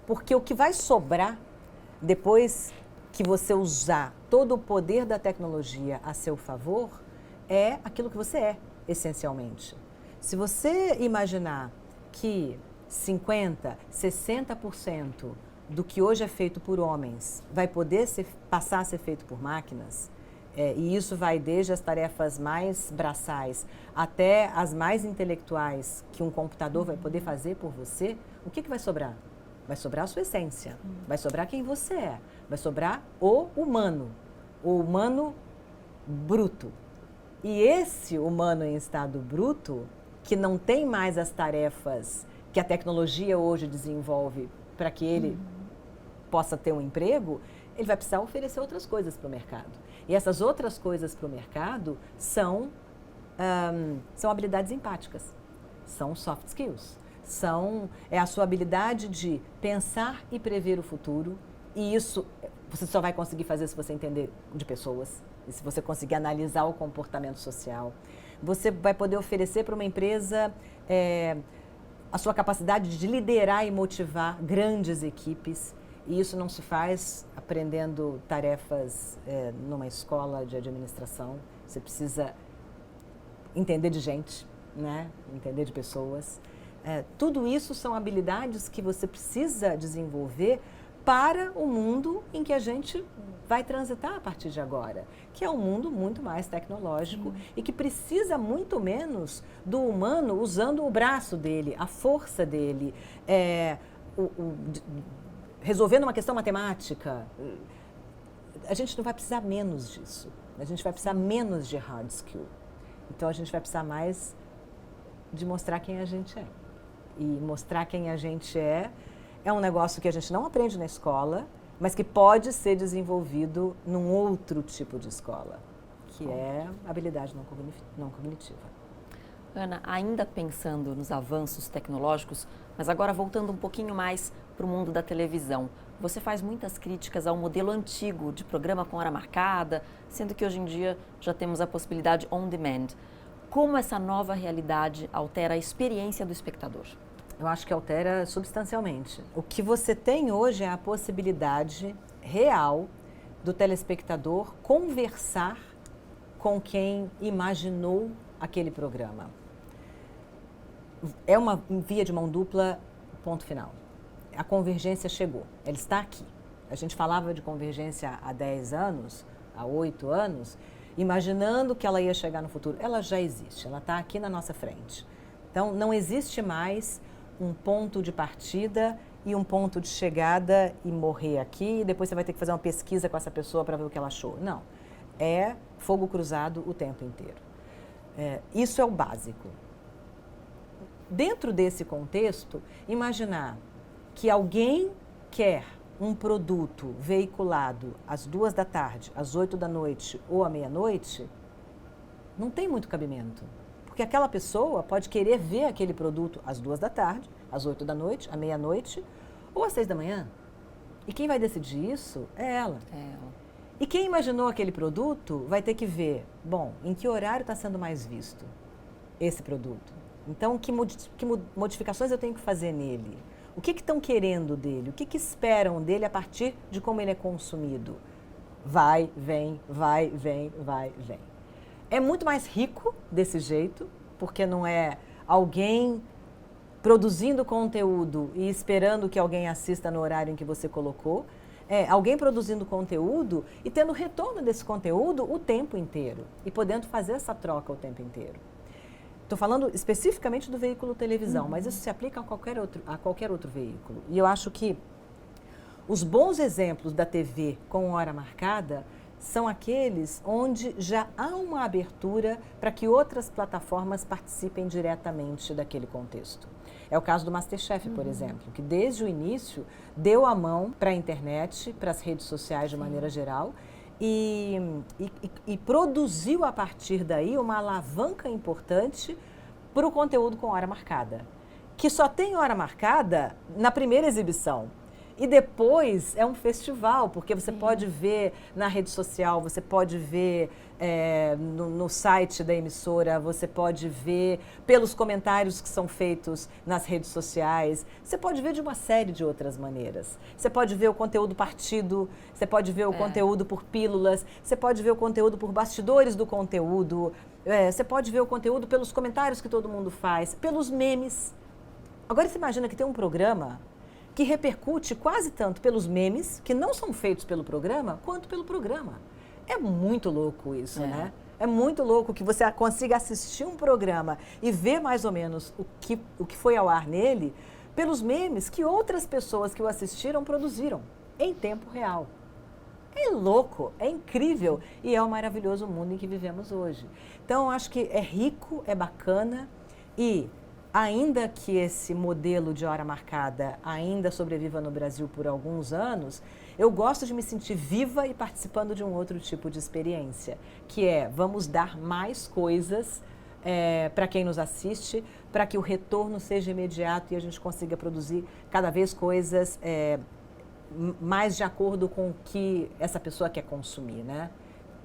Porque o que vai sobrar depois que você usar todo o poder da tecnologia a seu favor é aquilo que você é, essencialmente. Se você imaginar que 50%, 60% do que hoje é feito por homens vai poder passar a ser feito por máquinas, e isso vai desde as tarefas mais braçais até as mais intelectuais que um computador vai poder fazer por você, o que vai sobrar? Vai sobrar a sua essência, vai sobrar quem você é, vai sobrar o humano bruto. E esse humano em estado bruto, que não tem mais as tarefas que a tecnologia hoje desenvolve para que ele possa ter um emprego, ele vai precisar oferecer outras coisas para o mercado. E essas outras coisas para o mercado são habilidades empáticas, são soft skills. É a sua habilidade de pensar e prever o futuro, e isso você só vai conseguir fazer se você entender de pessoas, e se você conseguir analisar o comportamento social. Você vai poder oferecer para uma empresa a sua capacidade de liderar e motivar grandes equipes, e isso não se faz aprendendo tarefas numa escola de administração. Você precisa entender de gente, né? Entender de pessoas. Tudo isso são habilidades que você precisa desenvolver para o mundo em que a gente vai transitar a partir de agora, que é um mundo muito mais tecnológico e que precisa muito menos do humano usando o braço dele, a força dele, resolvendo uma questão matemática. A gente não vai precisar menos disso, a gente vai precisar menos de hard skill. Então a gente vai precisar mais de mostrar quem a gente é. E mostrar quem a gente é um negócio que a gente não aprende na escola, mas que pode ser desenvolvido num outro tipo de escola, que é habilidade não cognitiva. Ana, ainda pensando nos avanços tecnológicos, mas agora voltando um pouquinho mais para o mundo da televisão, você faz muitas críticas ao modelo antigo de programa com hora marcada, sendo que hoje em dia já temos a possibilidade on demand. Como essa nova realidade altera a experiência do espectador? Eu acho que altera substancialmente. O que você tem hoje é a possibilidade real do telespectador conversar com quem imaginou aquele programa. É uma via de mão dupla, ponto final. A convergência chegou, ela está aqui. A gente falava de convergência há 10 anos, há 8 anos, imaginando que ela ia chegar no futuro. Ela já existe, ela está aqui na nossa frente. Então, não existe mais um ponto de partida e um ponto de chegada e morrer aqui, e depois você vai ter que fazer uma pesquisa com essa pessoa para ver o que ela achou. Não, é fogo cruzado o tempo inteiro. Isso é o básico. Dentro desse contexto, imaginar que alguém quer um produto veiculado às 2 da tarde, às 8 da noite ou à meia-noite, não tem muito cabimento. Porque aquela pessoa pode querer ver aquele produto às 2 da tarde, às 8 da noite, à meia-noite ou às 6 da manhã. E quem vai decidir isso é ela. E quem imaginou aquele produto vai ter que ver, bom, em que horário está sendo mais visto esse produto? Então, que modificações eu tenho que fazer nele? O que estão querendo dele? O que esperam dele a partir de como ele é consumido? Vai, vem, vai, vem, vai, vem. É muito mais rico desse jeito, porque não é alguém produzindo conteúdo e esperando que alguém assista no horário em que você colocou. É alguém produzindo conteúdo e tendo retorno desse conteúdo o tempo inteiro e podendo fazer essa troca o tempo inteiro. Estou falando especificamente do veículo televisão, mas isso se aplica a qualquer outro veículo. E eu acho que os bons exemplos da TV com hora marcada são aqueles onde já há uma abertura para que outras plataformas participem diretamente daquele contexto. É o caso do MasterChef, por exemplo, que desde o início deu a mão para a internet, para as redes sociais de maneira geral, e produziu a partir daí uma alavanca importante para o conteúdo com hora marcada, que só tem hora marcada na primeira exibição. E depois é um festival, porque você pode ver na rede social, você pode ver no site da emissora, você pode ver pelos comentários que são feitos nas redes sociais, você pode ver de uma série de outras maneiras. Você pode ver o conteúdo partido, você pode ver o conteúdo por pílulas, você pode ver o conteúdo por bastidores do conteúdo, você pode ver o conteúdo pelos comentários que todo mundo faz, pelos memes. Agora você imagina que tem um programa que repercute quase tanto pelos memes, que não são feitos pelo programa, quanto pelo programa. É muito louco isso, né? É muito louco que você consiga assistir um programa e ver mais ou menos o que foi ao ar nele pelos memes que outras pessoas que o assistiram produziram em tempo real. É louco, é incrível e é um maravilhoso mundo em que vivemos hoje. Então, eu acho que é rico, é bacana e ainda que esse modelo de hora marcada ainda sobreviva no Brasil por alguns anos, eu gosto de me sentir viva e participando de um outro tipo de experiência, que é vamos dar mais coisas para quem nos assiste, para que o retorno seja imediato e a gente consiga produzir cada vez coisas mais de acordo com o que essa pessoa quer consumir, né?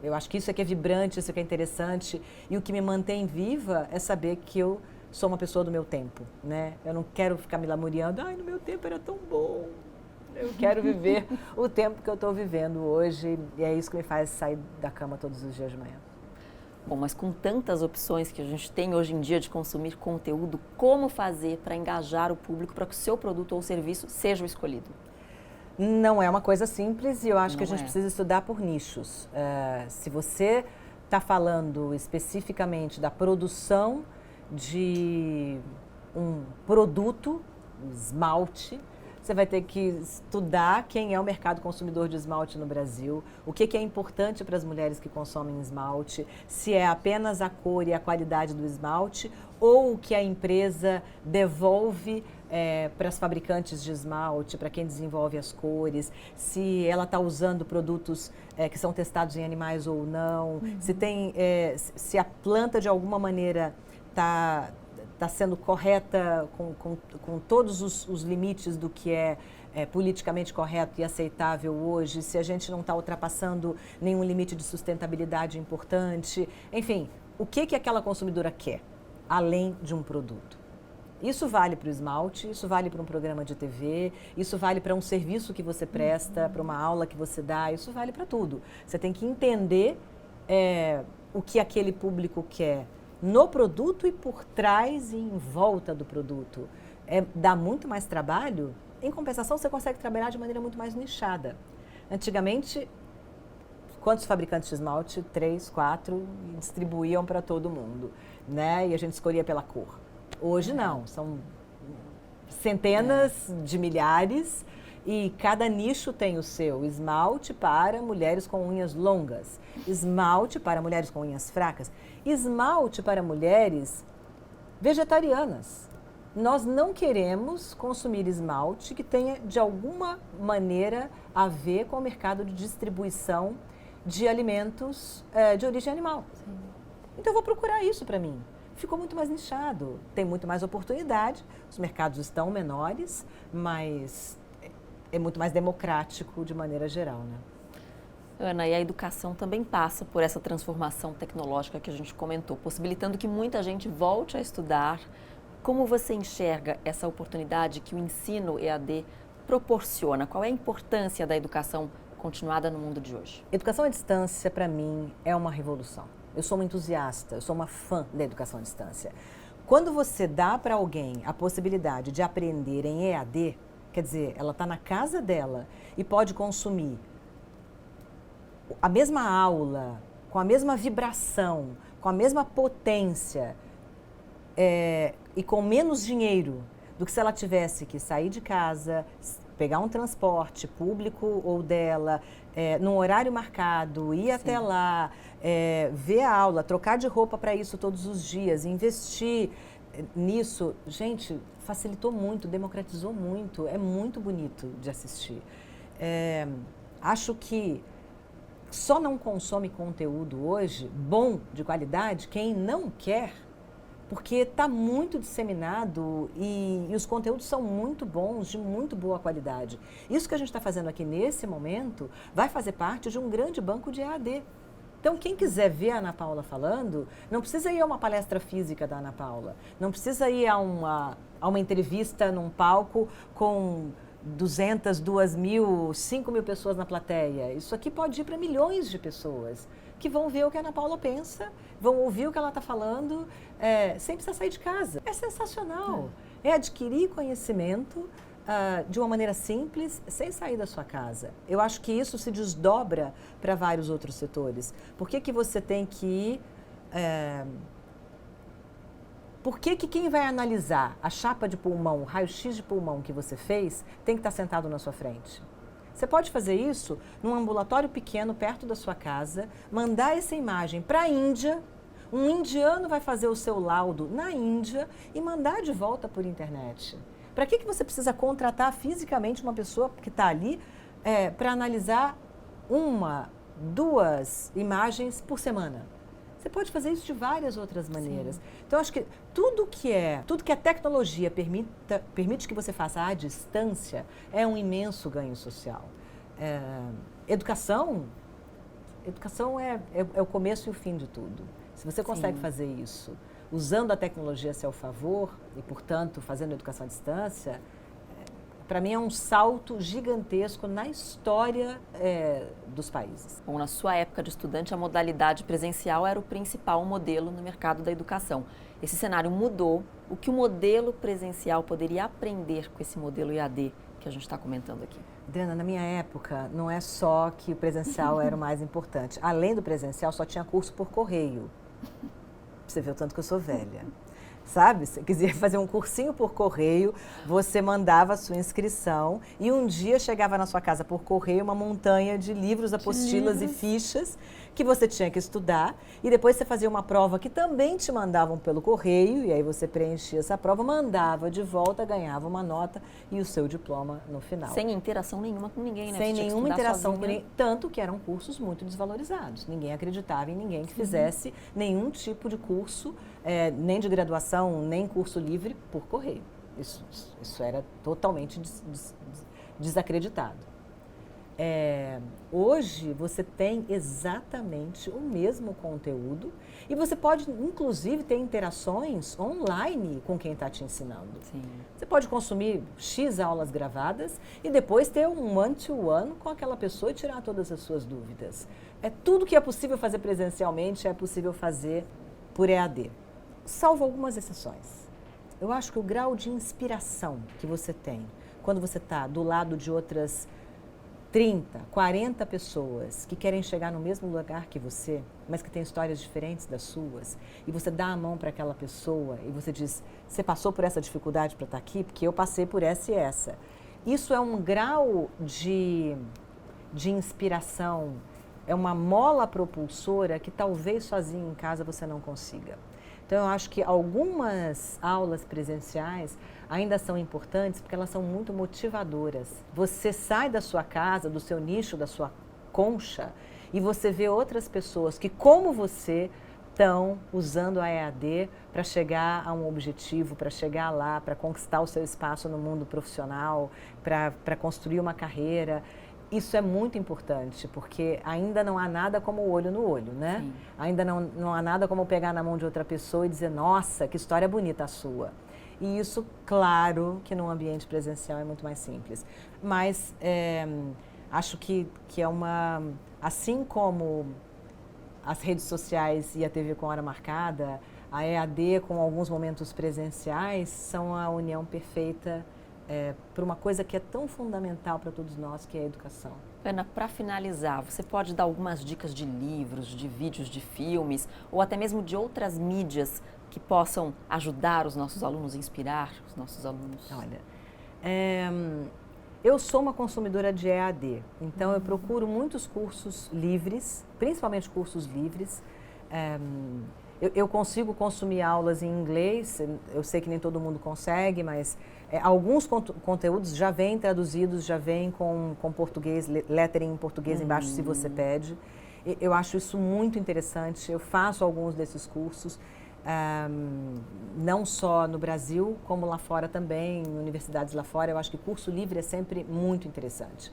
Eu acho que isso é que é vibrante, isso é que é interessante e o que me mantém viva é saber que eu sou uma pessoa do meu tempo, né? Eu não quero ficar me lamuriando, no meu tempo era tão bom. Eu quero viver o tempo que eu estou vivendo hoje e é isso que me faz sair da cama todos os dias de manhã. Bom, mas com tantas opções que a gente tem hoje em dia de consumir conteúdo, como fazer para engajar o público para que o seu produto ou serviço seja o escolhido? Não é uma coisa simples e eu acho que a gente precisa estudar por nichos. Se você está falando especificamente da produção de um produto, um esmalte, você vai ter que estudar quem é o mercado consumidor de esmalte no Brasil, o que é importante para as mulheres que consomem esmalte, se é apenas a cor e a qualidade do esmalte ou o que a empresa devolve para as fabricantes de esmalte, para quem desenvolve as cores, se ela está usando produtos que são testados em animais ou não, se a planta de alguma maneira está sendo correta com todos os limites do que é politicamente correto e aceitável hoje, se a gente não está ultrapassando nenhum limite de sustentabilidade importante. Enfim, o que aquela consumidora quer, além de um produto? Isso vale para o esmalte, isso vale para um programa de TV, isso vale para um serviço que você presta, para uma aula que você dá, isso vale para tudo. Você tem que entender o que aquele público quer no produto e por trás e em volta do produto. Dá muito mais trabalho, em compensação você consegue trabalhar de maneira muito mais nichada. Antigamente, quantos fabricantes de esmalte? 3, 4, e distribuíam para todo mundo, né? E a gente escolhia pela cor. Hoje não, são centenas de milhares e cada nicho tem o seu. Esmalte para mulheres com unhas longas, esmalte para mulheres com unhas fracas, esmalte para mulheres vegetarianas. Nós não queremos consumir esmalte que tenha, de alguma maneira, a ver com o mercado de distribuição de alimentos de origem animal. Sim. Então, eu vou procurar isso para mim. Ficou muito mais nichado, tem muito mais oportunidade, os mercados estão menores, mas é muito mais democrático de maneira geral, né? Ana, e a educação também passa por essa transformação tecnológica que a gente comentou, possibilitando que muita gente volte a estudar. Como você enxerga essa oportunidade que o ensino EAD proporciona? Qual é a importância da educação continuada no mundo de hoje? Educação à distância, para mim, é uma revolução. Eu sou uma entusiasta, eu sou uma fã da educação à distância. Quando você dá para alguém a possibilidade de aprender em EAD, quer dizer, ela está na casa dela e pode consumir a mesma aula, com a mesma vibração, com a mesma potência e com menos dinheiro do que se ela tivesse que sair de casa, pegar um transporte público ou dela, num horário marcado, ir até lá, ver a aula, trocar de roupa para isso todos os dias, investir nisso. Gente, facilitou muito, democratizou muito, é muito bonito de assistir. Acho que só não consome conteúdo hoje bom, de qualidade, quem não quer, porque está muito disseminado e os conteúdos são muito bons, de muito boa qualidade. Isso que a gente está fazendo aqui nesse momento vai fazer parte de um grande banco de EAD. Então, quem quiser ver a Ana Paula falando, não precisa ir a uma palestra física da Ana Paula, não precisa ir a uma entrevista num palco com 200, 2.000, 5.000 pessoas na plateia. Isso aqui pode ir para milhões de pessoas que vão ver o que a Ana Paula pensa, vão ouvir o que ela está falando, sem precisar sair de casa. É sensacional. É adquirir conhecimento de uma maneira simples, sem sair da sua casa. Eu acho que isso se desdobra para vários outros setores. Por que você tem que ir... Por que quem vai analisar a chapa de pulmão, o raio-x de pulmão que você fez, tem que estar sentado na sua frente? Você pode fazer isso num ambulatório pequeno, perto da sua casa, mandar essa imagem para a Índia, um indiano vai fazer o seu laudo na Índia e mandar de volta por internet. Para que você precisa contratar fisicamente uma pessoa que está ali para analisar 1, 2 imagens por semana? Você pode fazer isso de várias outras maneiras. Sim. Então, acho que tudo que a tecnologia permite que você faça à distância é um imenso ganho social. Educação é o começo e o fim de tudo. Se você consegue fazer isso usando a tecnologia a seu favor e, portanto, fazendo educação à distância, para mim é um salto gigantesco na história dos países. Bom, na sua época de estudante, a modalidade presencial era o principal modelo no mercado da educação. Esse cenário mudou. O que o modelo presencial poderia aprender com esse modelo EAD que a gente está comentando aqui? Adriana, na minha época, não é só que o presencial era o mais importante. Além do presencial, só tinha curso por correio. Você vê o tanto que eu sou velha. Sabe? Se quiser fazer um cursinho por correio, você mandava a sua inscrição e um dia chegava na sua casa por correio uma montanha de livros, apostilas e fichas que você tinha que estudar e depois você fazia uma prova que também te mandavam pelo correio e aí você preenchia essa prova, mandava de volta, ganhava uma nota e o seu diploma no final. Sem interação nenhuma com ninguém, né? Sem nenhuma interação com ninguém, tanto que eram cursos muito desvalorizados. Ninguém acreditava em ninguém que fizesse nenhum tipo de curso, nem de graduação, nem curso livre por correio. Isso era totalmente desacreditado. Hoje você tem exatamente o mesmo conteúdo e você pode, inclusive, ter interações online com quem está te ensinando. Sim. Você pode consumir X aulas gravadas e depois ter um one-to-one com aquela pessoa e tirar todas as suas dúvidas. Tudo que é possível fazer presencialmente é possível fazer por EAD, salvo algumas exceções. Eu acho que o grau de inspiração que você tem quando você está do lado de outras 30, 40 pessoas que querem chegar no mesmo lugar que você, mas que têm histórias diferentes das suas, e você dá a mão para aquela pessoa e você diz, você passou por essa dificuldade para estar aqui? Porque eu passei por essa e essa. Isso é um grau de inspiração, é uma mola propulsora que talvez sozinho em casa você não consiga. Então, eu acho que algumas aulas presenciais ainda são importantes porque elas são muito motivadoras. Você sai da sua casa, do seu nicho, da sua concha, e você vê outras pessoas que, como você, estão usando a EAD para chegar a um objetivo, para chegar lá, para conquistar o seu espaço no mundo profissional, para construir uma carreira. Isso é muito importante, porque ainda não há nada como o olho no olho, né? Sim. Ainda não há nada como pegar na mão de outra pessoa e dizer, nossa, que história bonita a sua. E isso, claro, que num ambiente presencial é muito mais simples. Mas acho que é uma... Assim como as redes sociais e a TV com hora marcada, a EAD com alguns momentos presenciais são a união perfeita para uma coisa que é tão fundamental para todos nós, que é a educação. Ana, para finalizar, você pode dar algumas dicas de livros, de vídeos, de filmes, ou até mesmo de outras mídias que possam ajudar os nossos alunos, inspirar os nossos alunos? Olha, eu sou uma consumidora de EAD, então eu procuro muitos cursos livres, principalmente cursos livres. Eu consigo consumir aulas em inglês, eu sei que nem todo mundo consegue, mas alguns conteúdos já vêm traduzidos, já vêm com português, lettering em português embaixo se você pede. Eu acho isso muito interessante, eu faço alguns desses cursos, não só no Brasil, como lá fora também, em universidades lá fora. Eu acho que curso livre é sempre muito interessante.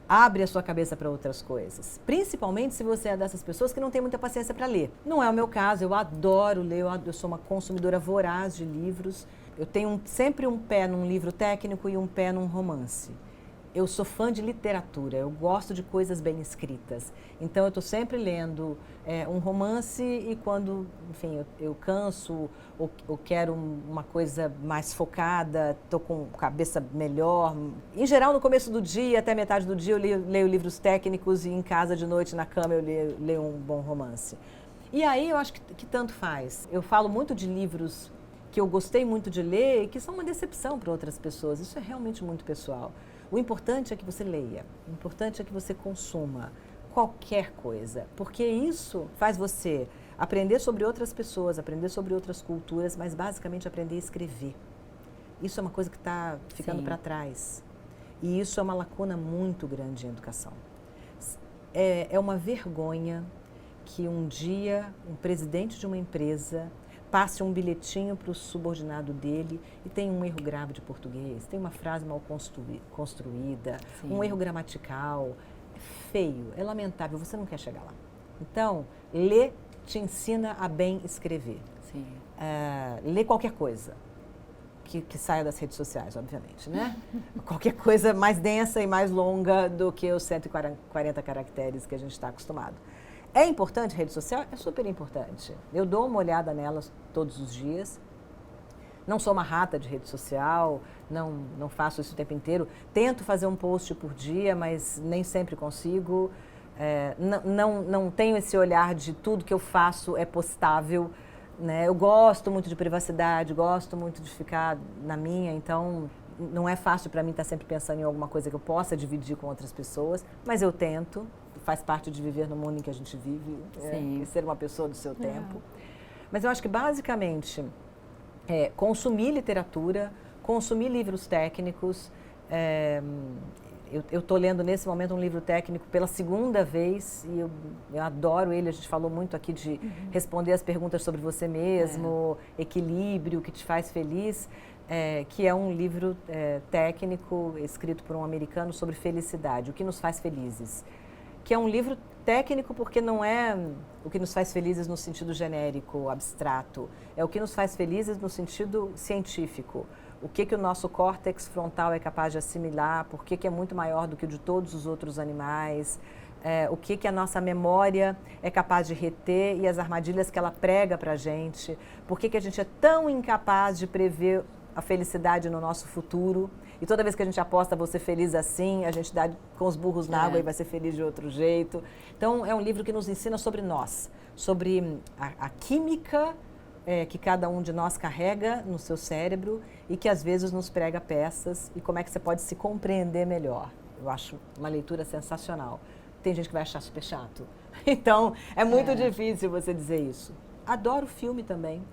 Abre a sua cabeça para outras coisas, principalmente se você é dessas pessoas que não tem muita paciência para ler. Não é o meu caso, eu adoro ler, eu sou uma consumidora voraz de livros. Eu tenho sempre um pé num livro técnico e um pé num romance. Eu sou fã de literatura, eu gosto de coisas bem escritas. Então, eu estou sempre lendo um romance e quando, enfim, eu canso ou quero uma coisa mais focada, estou com cabeça melhor. Em geral, no começo do dia, até metade do dia, eu leio livros técnicos e em casa, de noite, na cama, eu leio um bom romance. E aí, eu acho que tanto faz. Eu falo muito de livros que eu gostei muito de ler e que são uma decepção para outras pessoas. Isso é realmente muito pessoal. O importante é que você leia, o importante é que você consuma qualquer coisa, porque isso faz você aprender sobre outras pessoas, aprender sobre outras culturas, mas basicamente aprender a escrever. Isso é uma coisa que está ficando para trás e isso é uma lacuna muito grande em educação. É uma vergonha que um dia um presidente de uma empresa passe um bilhetinho para o subordinado dele e tem um erro grave de português, tem uma frase mal construída, um erro gramatical. É feio, é lamentável, você não quer chegar lá. Então, ler te ensina a bem escrever. Lê qualquer coisa que saia das redes sociais, obviamente, né? Qualquer coisa mais densa e mais longa do que os 140 caracteres que a gente está acostumado. É importante rede social? É super importante. Eu dou uma olhada nelas todos os dias. Não sou uma rata de rede social, não faço isso o tempo inteiro. Tento fazer um post por dia, mas nem sempre consigo. Não tenho esse olhar de tudo que eu faço é postável, né? Eu gosto muito de privacidade, gosto muito de ficar na minha, então não é fácil para mim estar sempre pensando em alguma coisa que eu possa dividir com outras pessoas, mas eu tento. Faz parte de viver no mundo em que a gente vive, e ser uma pessoa do seu tempo. Mas eu acho que, basicamente, consumir literatura, consumir livros técnicos. Eu estou lendo, nesse momento, um livro técnico pela segunda vez e eu adoro ele. A gente falou muito aqui de responder as perguntas sobre você mesmo, equilíbrio, o que te faz feliz, que é um livro técnico escrito por um americano sobre felicidade, o que nos faz felizes. Que é um livro técnico porque não é o que nos faz felizes no sentido genérico, abstrato. É o que nos faz felizes no sentido científico. O que o nosso córtex frontal é capaz de assimilar, por que é muito maior do que o de todos os outros animais, o que a nossa memória é capaz de reter e as armadilhas que ela prega para a gente, por que a gente é tão incapaz de prever a felicidade no nosso futuro e toda vez que a gente aposta, vou ser feliz assim, a gente dá com os burros na água e vai ser feliz de outro jeito. Então, é um livro que nos ensina sobre nós, sobre a química que cada um de nós carrega no seu cérebro e que às vezes nos prega peças e como é que você pode se compreender melhor. Eu acho uma leitura sensacional. Tem gente que vai achar super chato. Então, é muito difícil você dizer isso. Adoro filme também.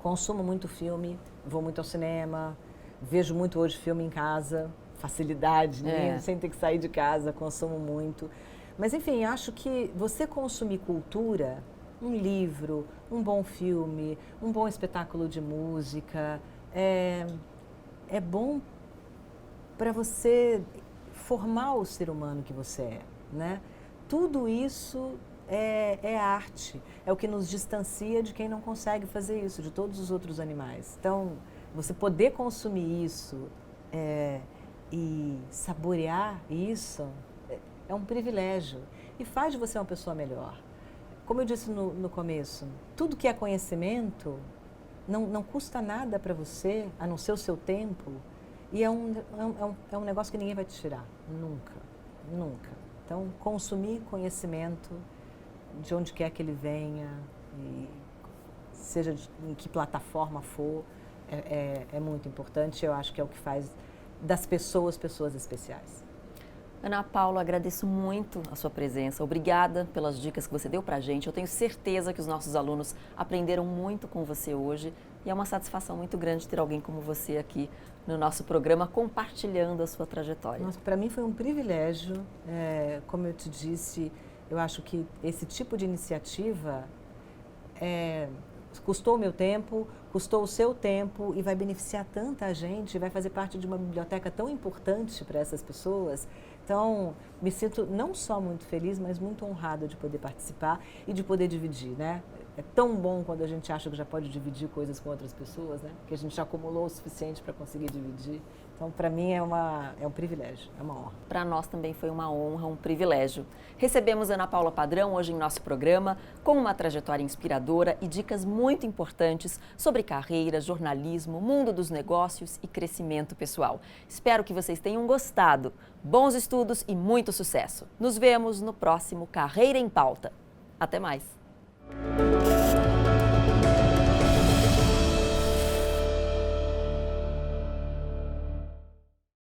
Consumo muito filme, vou muito ao cinema, vejo muito hoje filme em casa, facilidade, né? Sem ter que sair de casa, consumo muito. Mas, enfim, acho que você consumir cultura, um livro, um bom filme, um bom espetáculo de música, é bom para você formar o ser humano que você é, né? Tudo isso é arte, é o que nos distancia de quem não consegue fazer isso, de todos os outros animais. Então, você poder consumir isso e saborear isso é um privilégio e faz de você uma pessoa melhor. Como eu disse no começo, tudo que é conhecimento não custa nada para você, a não ser o seu tempo, e é um negócio que ninguém vai te tirar, nunca, nunca. Então, consumir conhecimento, de onde quer que ele venha, e seja em que plataforma for, é muito importante. Eu acho que é o que faz das pessoas especiais. Ana Paula, agradeço muito a sua presença. Obrigada pelas dicas que você deu para a gente. Eu tenho certeza que os nossos alunos aprenderam muito com você hoje e é uma satisfação muito grande ter alguém como você aqui no nosso programa compartilhando a sua trajetória. Para mim foi um privilégio. Como eu te disse, eu acho que esse tipo de iniciativa custou o meu tempo, custou o seu tempo e vai beneficiar tanta gente, vai fazer parte de uma biblioteca tão importante para essas pessoas. Então, me sinto não só muito feliz, mas muito honrada de poder participar e de poder dividir, né? É tão bom quando a gente acha que já pode dividir coisas com outras pessoas, né? Que a gente já acumulou o suficiente para conseguir dividir. Então, para mim é um privilégio, é uma honra. Para nós também foi uma honra, um privilégio. Recebemos Ana Paula Padrão hoje em nosso programa com uma trajetória inspiradora e dicas muito importantes sobre carreira, jornalismo, mundo dos negócios e crescimento pessoal. Espero que vocês tenham gostado. Bons estudos e muito sucesso. Nos vemos no próximo Carreira em Pauta. Até mais!